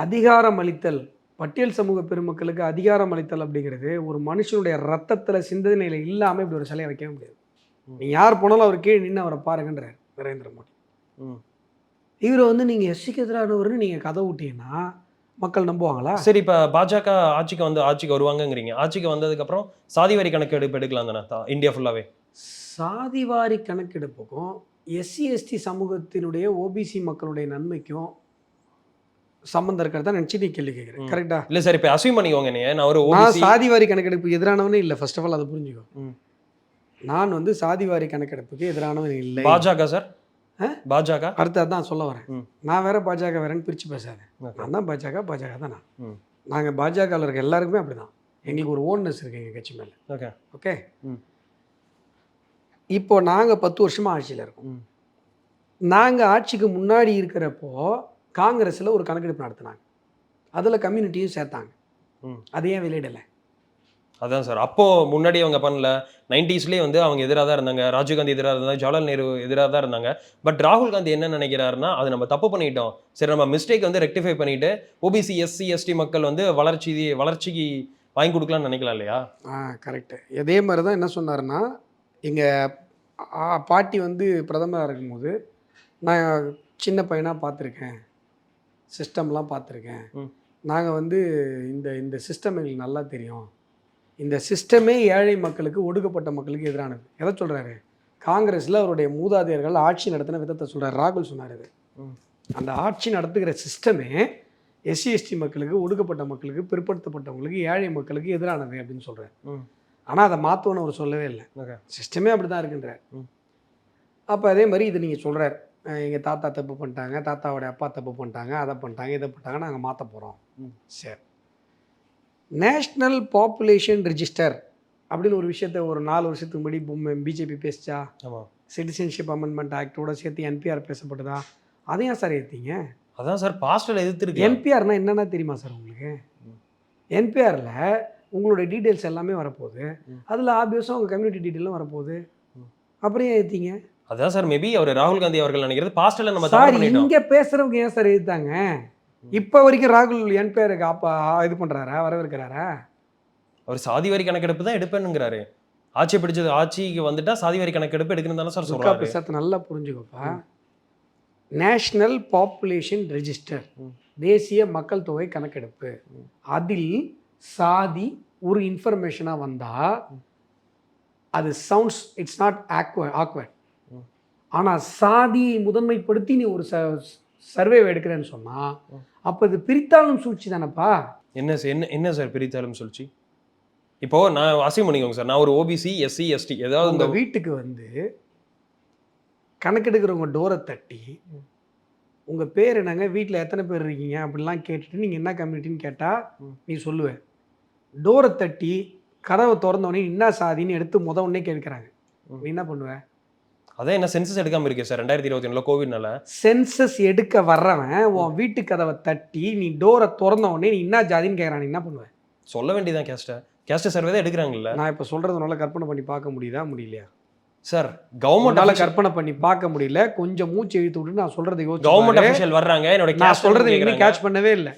அதிகாரம் அளித்தல், பட்டியல் சமூக பெருமக்களுக்கு அதிகாரம் அளித்தல் அப்படிங்கிறது ஒரு மனுஷனுடைய ரத்தத்தில் சிந்தனையில் இல்லாமல் இப்படி ஒரு சிலையை வைக்கவே முடியாது. நீ யார் போனாலும் அவர் கீழே நின்று அவரை பாருங்கன்றார் நரேந்திர மோடி. இவரை வந்து நீங்கள் எஸ்சிக்கு எதிரானவர்னு நீங்கள் கதை விட்டீங்கன்னா மக்கள் நம்புவாங்களா?
சரி, இப்போ பாஜக ஆட்சிக்கு வருவாங்கங்கிறீங்க. ஆட்சிக்கு வந்ததுக்கப்புறம் சாதிவாரி கணக்கெடுப்பு எடுக்கலாம் தானே இந்தியா ஃபுல்லாகவே?
சாதிவாரி கணக்கெடுப்புக்கும் எஸ்சி எஸ்டி சமூகத்தினுடைய ஓபிசி மக்களுடைய நன்மைக்கும் சம்மந்தம் இருக்கிறதா நினச்சி நீ கேள்வி கேட்குறேன். கரெக்டா?
இல்லை சார், இப்போ அசியூம் பண்ணிக்கோங்க.
நான் சாதிவாரி கணக்கெடுப்பு எதிரானவனே இல்லை. ஃபர்ஸ்ட் ஆஃப் ஆல் அதை புரிஞ்சுக்கோ. நான் வந்து சாதிவாரி கணக்கெடுப்புக்கு எதிரானவன் இல்லை.
பாஜக சார், பாஜக
அடுத்து அதான் சொல்ல வரேன். நான் வேற பாஜக வேறேன்னு பிரித்து பேசாதேன். நான் தான் பாஜக தான் நான். நாங்கள் பாஜகவில் இருக்க எல்லாருக்குமே அப்படி தான். எங்களுக்கு ஒரு ஓன்னஸ் இருக்குது எங்கள் கட்சி மேலே. Okay okay. இப்போ நாங்கள் 10 வருஷமாக ஆட்சியில் இருக்கோம். நாங்கள் ஆட்சிக்கு முன்னாடி இருக்கிறப்போ காங்கிரஸில் ஒரு கணக்கெடுப்பு நடத்தினாங்க. அதில் கம்யூனிட்டியும் சேர்த்தாங்க. அது ஏன் வெளியிடலை?
அதான் சார், அப்போது முன்னாடி அவங்க பண்ணல. 90ஸ்லேயே வந்து அவங்க எதிராக தான் இருந்தாங்க. ராஜீவ்காந்தி எதிராக இருந்தாங்க, ஜவஹர்லால் நேரு எதிராக தான் இருந்தாங்க. பட் ராகுல் காந்தி என்ன நினைக்கிறாருன்னா, அது நம்ம தப்பு பண்ணிட்டோம், சரி நம்ம மிஸ்டேக் வந்து ரெக்டிஃபை பண்ணிவிட்டு ஓபிசி எஸ்சி எஸ்டி மக்கள் வந்து வளர்ச்சிக்கு வாங்கி கொடுக்கலாம்னு நினைக்கலாம் இல்லையா?
கரெக்டு. இதே மாதிரி தான் என்ன சொன்னார்னா, எங்கள் பாட்டி வந்து பிரதமராக இருக்கும்போது நான் சின்ன பையனாக பார்த்துருக்கேன், சிஸ்டம்லாம் பார்த்துருக்கேன். நாங்கள் வந்து இந்த சிஸ்டம் எங்களுக்கு நல்லா தெரியும். இந்த சிஸ்டமே ஏழை மக்களுக்கு, ஒடுக்கப்பட்ட மக்களுக்கு எதிரானது. எதை சொல்கிறாரு? காங்கிரஸில் அவருடைய மூதாதையர்கள் ஆட்சி நடத்தின விதத்தை சொல்கிறார். ராகுல் சொன்னார். இது அந்த ஆட்சி நடத்துகிற சிஸ்டமே எஸ்சி எஸ்டி மக்களுக்கு, ஒடுக்கப்பட்ட மக்களுக்கு, பிற்படுத்தப்பட்டவங்களுக்கு, ஏழை மக்களுக்கு எதிரானது அப்படின்னு சொல்கிறார். ஆனால் அதை மாற்றணும்னு அவர் சொல்லவே இல்லை. சிஸ்டமே அப்படி தான் இருக்குன்றார். அப்போ அதே மாதிரி இது நீங்கள் சொல்கிறார், எங்கள் தாத்தா தப்பு பண்ணிட்டாங்க, தாத்தாவோட அப்பா தப்பு பண்ணிட்டாங்க, அதை பண்ணிட்டாங்க, இதை பண்ணிட்டாங்க, நாங்கள் மாற்ற போகிறோம். சரி, நேஷ்னல் பாப்புலேஷன் ரெஜிஸ்டர் அப்படின்னு ஒரு விஷயத்த ஒரு 4 வருஷத்துக்கு முன்னாடி பிஜேபி பேசிச்சா? சிட்டிசன்ஷிப் அமெண்ட்மெண்ட் ஆக்டோட சேர்த்து என்பிஆர் பேசப்பட்டதா? அதையும் சார் ஏற்றீங்க? அதான் சார் பாஸ்டில் எதிர்த்துருக்கு. என்பிஆர்னா என்னென்னா தெரியுமா சார் உங்களுக்கு? என்பிஆரில் உங்களுடைய டீட்டெயில்ஸ் எல்லாமே வரப்போகுது. அதில் ஆப்வியஸாக உங்கள் கம்யூனிட்டி டீட்டெயிலும் வரப்போகுது. அப்புறம் ஏன் ஏற்றிங்க? அதான் சார், மேபி அவர் ராகுல் காந்தி அவர்கள் நினைக்கிறது பாஸ்டில் நம்ம சார் இங்கே பேசுகிறவங்க ஏன் சார் எதிர்த்தாங்க? இப்போ வரைக்கும் ராகுல் என்பிஆருக்கு இது பண்ணுறாரா, வரவேற்கிறாரா? அவர் சாதிவாரி கணக்கெடுப்பு தான் எடுப்பேனுங்கிறாரு. ஆட்சிக்கு வந்துட்டா சாதிவாரி கணக்கெடுப்பு எடுக்கணும் தானே சார் சொல்கிறாரு. பேசுறது நல்லா புரிஞ்சுக்கோப்பா. நேஷ்னல் பாப்புலேஷன் ரெஜிஸ்டர், தேசிய மக்கள் தொகை கணக்கெடுப்பு. அதில் சாதி ஒரு இன்ஃபர்மேஷனாக வந்தால் அது சவுண்ட்ஸ் இட்ஸ் நாட் ஆக்வர்ட். ஆனால் சாதியை முதன்மைப்படுத்தி நீ ஒரு சர்வே எடுக்கிறேன்னு சொன்னால் அப்போ இது பிரித்தாளும் சூழ்ச்சி தானப்பா. என்ன சார் பிரித்தாளும் சூழ்ச்சி? இப்போது நான் அசியூம் பண்ணிக்கோங்க சார், நான் ஒரு ஓபிசி எஸ்சி எஸ்டி ஏதாவது உங்கள் வீட்டுக்கு வந்து கணக்கெடுக்கிறவங்க டோரை தட்டி உங்கள் பேர் என்னங்க, வீட்டில் எத்தனை பேர் இருக்கீங்க அப்படிலாம் கேட்டுட்டு நீங்கள் என்ன கம்யூனிட்டின்னு கேட்டால் நீ சொல்லுவேன். டோரை தட்டி கதவை திறந்தோடனே என்ன சாதின்னு எடுத்து உடனே கேட்குறாங்க, நீ என்ன பண்ணுவேன்? அதான் என்ன சென்சஸ் எடுக்காமல் இருக்கே சார் 2021 கோவிட்னால. சென்சஸ் எடுக்க வர்றவன் உன் வீட்டு கதவை தட்டி நீ டோரை திறந்த உடனே நீ என்ன ஜாதின்னு கேட்குறான், நீ என்ன பண்ணுவேன்? சொல்ல வேண்டியதான். கேஸ்ட் சர்வே தான் எடுக்கிறாங்கல்ல. நான் இப்போ சொல்கிறதுனால கற்பனை பண்ணி பார்க்க முடியுதா, முடியலையா சார்? கவர்மெண்டால கற்பனை பண்ணி பார்க்க முடியல. கொஞ்சம் மூச்சு இழுத்து விட்டு நான் சொல்கிறத யோசிச்சு. கவர்மெண்ட் அஃபிஷியல் வர்றாங்க, என்னோட நான் சொல்கிறது இன்னும் கேட்ச் பண்ணவே இல்லை.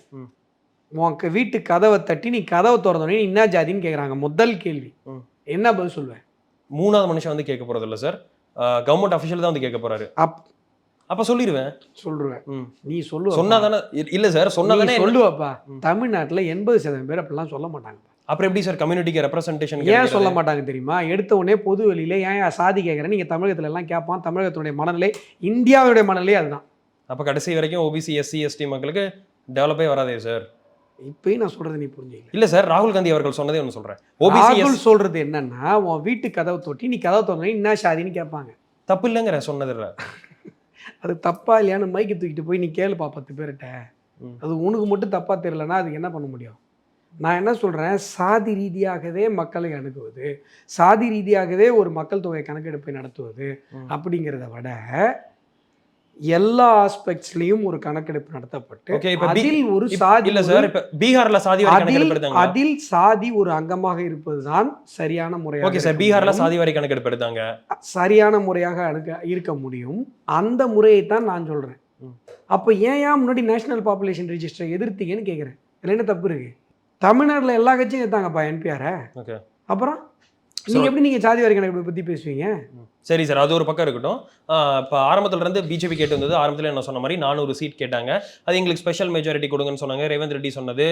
உனக்கு வீட்டு கதவை தட்டி நீ கதவை திறந்தோடனே நீ என்ன ஜாதின்னு கேட்குறாங்க. முதல் கேள்வி என்ன பதில் சொல்லுவேன்? 3வது மனுஷன் வந்து கேட்க போகிறது இல்லை சார், கவர்மெண்ட் அஃபிஷியல் தான் வந்து கேட்க போறாரு. அப்ப சொல்லிடுவேன். நீ சொல்லுவ சொன்னா தானே? இல்ல சார், சொன்னா தானே சொல்லுவாப்பா. தமிழ்நாட்டில் 80% பேர் அப்படிலாம் சொல்ல மாட்டாங்க. அப்புறம் எப்படி சார் கம்யூனிட்டிக்கு ரெப்ரசன்டேஷன் ஏன் சொல்ல மாட்டாங்க தெரியுமா? எடுத்த உடனே பொது வெளியில ஏன் சாதி கேட்குறேன் நீங்கள் தமிழகத்துல எல்லாம் கேட்பான். தமிழகத்தினுடைய மனநிலை, இந்தியாவுடைய மனநிலை அதுதான். அப்போ கடைசி வரைக்கும் ஓபிசி எஸ்சி எஸ்டி மக்களுக்கு டெவலப்பே வராதே சார். இப்பயும் நான் சொல்றது நீ புரிஞ்சுக்கல. இல்ல சார், ராகுல் காந்தி அவர்கள் சொன்னதே ஒன்று சொல்றேன். ராகுல் சொல்றது என்னன்னா, உன் வீட்டு கதவை தொட்டி நீ கதவை திறந்தா என்ன சாதின்னு கேட்பாங்க. தப்பு இல்லைங்கிற சொன்னதில்ல. அது தப்பா இல்லையான்னு மைக்கு தூக்கிட்டு போய் நீ கேளுப்பா 10 பேர்கிட்ட. அது உனக்கு மட்டும் தப்பா தெரியலன்னா அதுக்கு என்ன பண்ண முடியும்? நான் என்ன சொல்றேன், சாதி ரீதியாகவே மக்களை அணுகுவது, சாதி ரீதியாகவே ஒரு மக்கள் தொகை கணக்கெடுப்பை நடத்துவது அப்படிங்கிறத விட எல்லா ஆஸ்பெக்ட்ஸ்லயும் ஒரு கணக்கெடுப்பு நடத்தப்பட்டு
ஓகே இப்ப
அதில் ஒரு சாதி
இல்ல சார் இப்ப பீகார்ல சாதி வாரி கணக்கெடுப்பு எடுத்தாங்க.
அதில் சாதி ஒரு அங்கமாக இருப்பதுதான் சரியான முறையாக.
ஓகே சார் பீகார்ல சாதி வாரி கணக்கெடுப்பு எடுத்தாங்க.
சரியான முறையாக இருக்க முடியும். அந்த முறையை தான் நான் சொல்றேன். அப்ப ஏன் முன்னாடி நேஷனல் பாப்புலேஷன் ரெஜிஸ்டர் எதிர்த்தீங்கன்னு கேட்கிறேன். இதுல என்ன தப்பு இருக்கு? தமிழ்நாட்டுல எல்லா கட்சியும் எடுத்தாங்கப்பா NPR.
ஓகே
அப்புறம் நீங்க எப்படி நீங்க சாதி வாரி கணக்கெடுப்பை பத்தி பேசுவீங்க?
சரி சார் அது ஒரு பக்கம் இருக்கட்டும். இப்போ ஆரம்பத்துல இருந்து பிஜேபி கேட்டு வந்தது. ஆரம்பத்தில் என்ன சொன்ன மாதிரி 400 சீட் கேட்டாங்க. அது எங்களுக்கு ஸ்பெஷல் மெஜாரிட்டி கொடுங்கன்னு சொன்னாங்க. ரேவந்த் ரெட்டி சொன்னது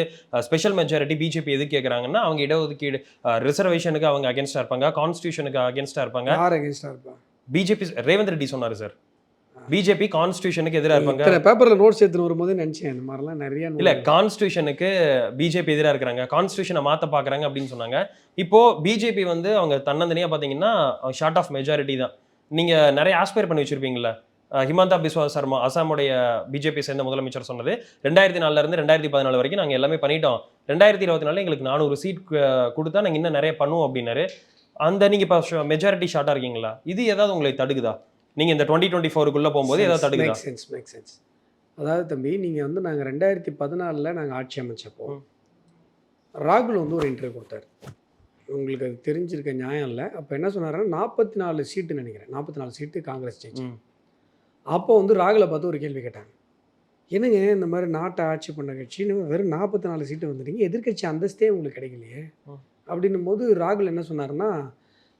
ஸ்பெஷல் மெஜாரிட்டி பிஜேபி எது கேட்குறாங்கன்னா அவங்க இடஒதுக்கீடு ரிசர்வேஷனுக்கு அவங்க அகேன்ஸ்டா இருப்பாங்க, கான்ஸ்டியூஷனுக்கு அகேன்ஸ்டா இருப்பாங்க.
யார் அகேன்ஸ்டா இருப்பாங்க?
பிஜேபி ரேவந்த் ரெட்டி சொன்னாரு சார். பிஜேபி கான்ஸ்டியூஷனுக்கு எதிராக இருப்பாங்க.
பேப்பர்ல நோட்ஸ் எடுத்து வரும்போது நினைச்சேன் இந்த மாதிரிலாம் நிறைய.
இல்ல கான்ஸ்டியூஷனுக்கு பிஜேபி எதிராக இருக்கிறாங்க, கான்ஸ்டியூஷனை மாத்த பாக்குறாங்க அப்படின்னு சொன்னாங்க. இப்போ பிஜேபி வந்து அவங்க தன்னந்தனியா பாத்தீங்கன்னா ஷார்ட் ஆஃப் மெஜாரிட்டி தான். நீங்க நிறைய ஆஸ்பயர் பண்ணி வச்சிருப்பீங்களா? ஹிமந்தா பிஸ்வா சர்மா அசாமுடைய பிஜேபி சேர்ந்த முதலமைச்சர் சொன்னது 2004 இருந்து 2014 வரைக்கும் நாங்க எல்லாமே பண்ணிட்டோம், 2024 எங்களுக்கு 400 சீட் கொடுத்தா நாங்க இன்னும் நிறைய பண்ணுவோம் அப்படின்னாரு. அந்த நீங்க இப்போ மெஜாரிட்டி ஷார்ட்டா இருக்கீங்களா? இது ஏதாவது உங்களை தடுக்குதா? நீங்க இந்த 2024க்குள்ள போகும்போது ஏதாவது தடுக்குதா?
Make sense. அதாவது தம்பி நீங்க வந்து நாங்க 2014ல் நாங்க ஆட்சி அமைச்சப்போ ராகுல் வந்து ஒரு இன்டர்வியூ கொடுத்தாரு. உங்களுக்கு அது தெரிஞ்சிருக்க நியாயம் இல்லை. அப்போ என்ன சொன்னாருன்னா 44 சீட்டு நினைக்கிறேன், 44 சீட்டு காங்கிரஸ் ஜெயிச்சு. அப்போ வந்து ராகுலை பார்த்து ஒரு கேள்வி கேட்டாங்க. என்னங்க இந்த மாதிரி நாட்டை ஆட்சி பண்ண கட்சின்னு வெறும் 44 சீட்டு வந்துட்டீங்க, எதிர்கட்சி அந்தஸ்தே உங்களுக்கு கிடைக்கலையே அப்படின்னும் போது ராகுல் என்ன சொன்னாருன்னா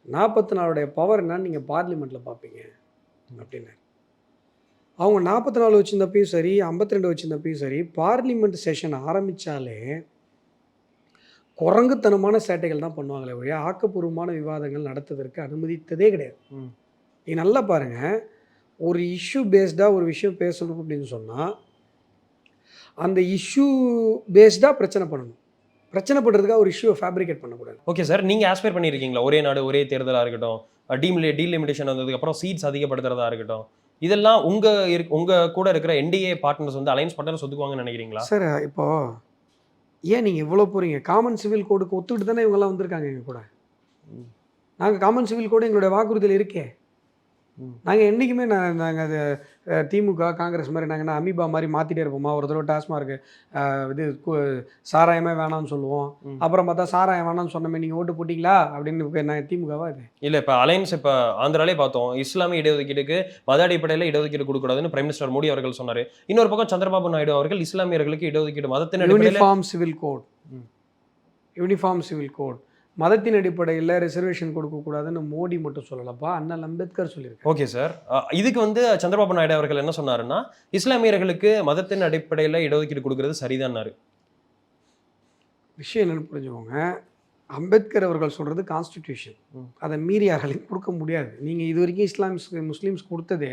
44 பவர் என்னன்னு நீங்கள் பார்லிமெண்ட்டில் பார்ப்பீங்க அப்படின்னாரு. அவங்க 44 வச்சுருந்தப்பையும் சரி 52 வச்சுருந்தப்பையும் சரி பார்லிமெண்ட் செஷன் ஆரம்பித்தாலே குரங்குத்தனமான சேட்டைகள் தான் பண்ணுவாங்களே ஒழிய ஆக்கப்பூர்வமான விவாதங்கள் நடத்துவதற்கு அனுமதித்ததே கிடையாது. நீங்கள் நல்லா பாருங்கள், ஒரு இஷ்யூ பேஸ்டாக ஒரு விஷயம் பேசணும் அப்படின்னு சொன்னால் அந்த இஷ்யூ பேஸ்டாக பிரச்சனை பண்ணணும். பிரச்சனை பண்ணுறதுக்காக ஒரு இஷ்யூவை ஃபேப்ரிகேட் பண்ணக்கூடாது.
ஓகே சார், நீங்கள் ஆஸ்பயர் பண்ணியிருக்கீங்களா? ஒரே நாடு ஒரே தேர்தலாக இருக்கட்டும், டீலிமிட்டேஷன் வந்ததுக்கப்புறம் சீட்ஸ் அதிகப்படுத்துறதா இருக்கட்டும், இதெல்லாம் உங்கள் கூட இருக்கிற என்டிஏ பார்ட்னர்ஸ் வந்து அலைன்ஸ் பார்ட்னர்ஸ் ஒத்துக்குவாங்கன்னு நினைக்கிறீங்களா?
சார் இப்போது ஏன் நீங்கள் இவ்வளோ போகிறீங்க? காமன் சிவில் கோடுக்கு ஒத்துக்கிட்டு தானே இவங்கெல்லாம் வந்திருக்காங்க எங்கள் கூட. நாங்கள் காமன் சிவில் கோடு எங்களுடைய வாக்குறுதியில் இருக்கே. நாங்கள் என்றைக்குமே நாங்கள் அது திமுக காங்கிரஸ் மாதிரி நாங்கள் அமீபா மாதிரி மாற்றிட்டே இருப்போமா? ஒரு தடவை டாஸ்மார்க்கு இது சாராயமே வேணாம்னு சொல்லுவோம், அப்புறம் பார்த்தா சாராயம் வேணாம்னு சொன்னமே நீங்கள் ஓட்டு போட்டிங்களா அப்படின்னு நாங்கள் திமுகவா இது? இல்லை
இப்போ அலைன்ஸ் இப்போ ஆந்திராலே பார்த்தோம், இஸ்லாமிய இடஒதுக்கீடுக்கு மத அடிப்படையில் இடஒதுக்கீடு கொடுக்கூடாதுன்னு பிரைம் மினிஸ்டர் மோடி அவர்கள் சொன்னார். இன்னொரு பக்கம் சந்திரபாபு நாயுடு அவர்கள் இஸ்லாமியர்களுக்கு இடஒதுக்கீடு மதத்தின்
யூனிஃபார்ம் சிவில் கோட் மதத்தின் அடிப்படையில் ரிசர்வேஷன் கொடுக்கக்கூடாதுன்னு மோடி மட்டும் சொல்லலப்பா, அண்ணல் அம்பேத்கர் சொல்லியிருக்காரு.
ஓகே சார், இதுக்கு வந்து சந்திரபாபு நாயுடு அவர்கள் என்ன சொன்னாருன்னா இஸ்லாமியர்களுக்கு மதத்தின் அடிப்படையில் இடஒதுக்கீடு கொடுக்கறது சரிதான்னாரு.
விஷயம் என்னன்னு புரிஞ்சுக்கோங்க, அம்பேத்கர் அவர்கள் சொல்கிறது கான்ஸ்டிடியூஷன், அதை மீறி யாராலையும் கொடுக்க முடியாது. நீங்கள் இது வரைக்கும் முஸ்லீம்ஸ் கொடுத்ததே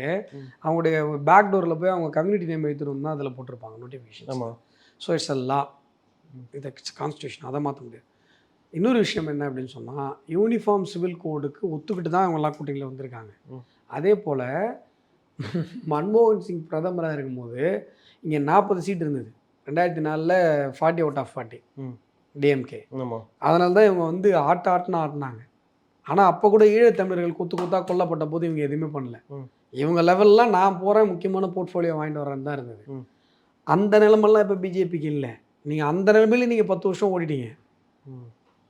அவங்களுடைய பேக் டோரில் போய் அவங்க கம்யூனிட்டி நேம் வைத்திருந்தா அதில் போட்டிருப்பாங்க நோட்டிஃபிகேஷன். ஆமாம், ஸோ இட்ஸ் அ லா, இது கான்ஸ்டியூஷன், அதை மாற்ற முடியாது. இன்னொரு விஷயம் என்ன அப்படின்னு சொன்னால் யூனிஃபார்ம் சிவில் கோடுக்கு ஒத்துக்கிட்டு தான் அவங்கெல்லாம் கூட்டணியில் வந்திருக்காங்க. அதே போல் மன்மோகன் சிங் பிரதமராக இருக்கும்போது இங்கே 40 சீட் இருந்தது, 2004 40 அவுட் ஆஃப் 40 டிஎம்கே. அதனால தான் இவங்க வந்து ஆட்டினாங்க. ஆனால் அப்போ கூட ஈழத்தமிழர்கள் கொத்தா கொல்லப்பட்ட போது இவங்க எதுவுமே பண்ணல. இவங்க லெவல்லாம் நான் போகிறேன் முக்கியமான போர்ட்ஃபோலியோ வாங்கிட்டு வரேன்னு தான் இருந்தது. அந்த நிலைமெல்லாம் இப்போ பிஜேபிக்கு இல்லை. நீங்கள் அந்த நிலைமையில நீங்கள் 10 வருஷம் ஓடிட்டீங்க,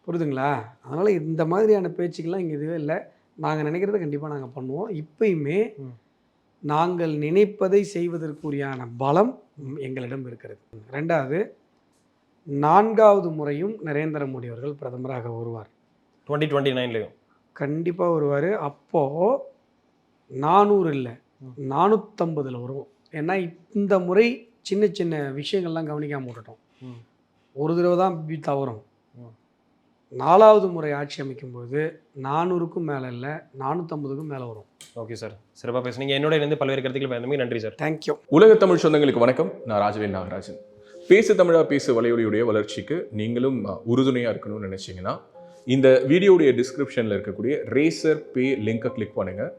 புரியுதுங்களா? அதனால் இந்த மாதிரியான பேச்சுக்கெல்லாம் இங்கே இதுவே இல்லை. நாங்கள் நினைக்கிறத கண்டிப்பாக நாங்கள் பண்ணுவோம். இப்பயுமே நாங்கள் நினைப்பதை செய்வதற்குரியான பலம் எங்களிடம் இருக்கிறது. 2வது 4வது முறையும் நரேந்திர மோடி அவர்கள் பிரதமராக வருவார்.
2029
கண்டிப்பாக வருவார். அப்போது 400 இல்லை 450 வருவோம். ஏன்னா இந்த முறை சின்ன சின்ன விஷயங்கள்லாம் கவனிக்காமல் விட்டுட்டோம். ஒரு தடவை தான் தவறும். 4வது முறை ஆட்சி அமைக்கும்போது 400க்கும் மேலே இல்லை 450க்கும் மேலே வரும்.
ஓகே சார், சிறப்பாக பேசுனீங்க. என்னோட இருந்து பல்வேறு கருத்துக்கள் பயந்தமைக்கு நன்றி சார்.
தேங்க்யூ.
உலக தமிழ் சொந்தங்களுக்கு வணக்கம். நான் ராஜவேல் நாகராஜன். பேசு தமிழா பேசு வலையொலியுடைய வளர்ச்சிக்கு நீங்களும் உறுதுணையாக இருக்கணும்னு நினச்சிங்கன்னா இந்த வீடியோடைய டிஸ்கிரிப்ஷனில் இருக்கக்கூடிய ரேசர் பே லிங்கை கிளிக் பண்ணுங்கள்.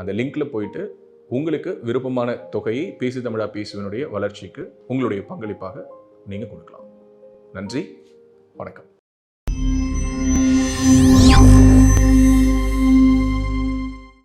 அந்த லிங்க்கில் போயிட்டு உங்களுக்கு விருப்பமான தொகையை பேசு தமிழா பேசுவனுடைய வளர்ச்சிக்கு உங்களுடைய பங்களிப்பாக நீங்கள் கொடுக்கலாம். நன்றி, வணக்கம்.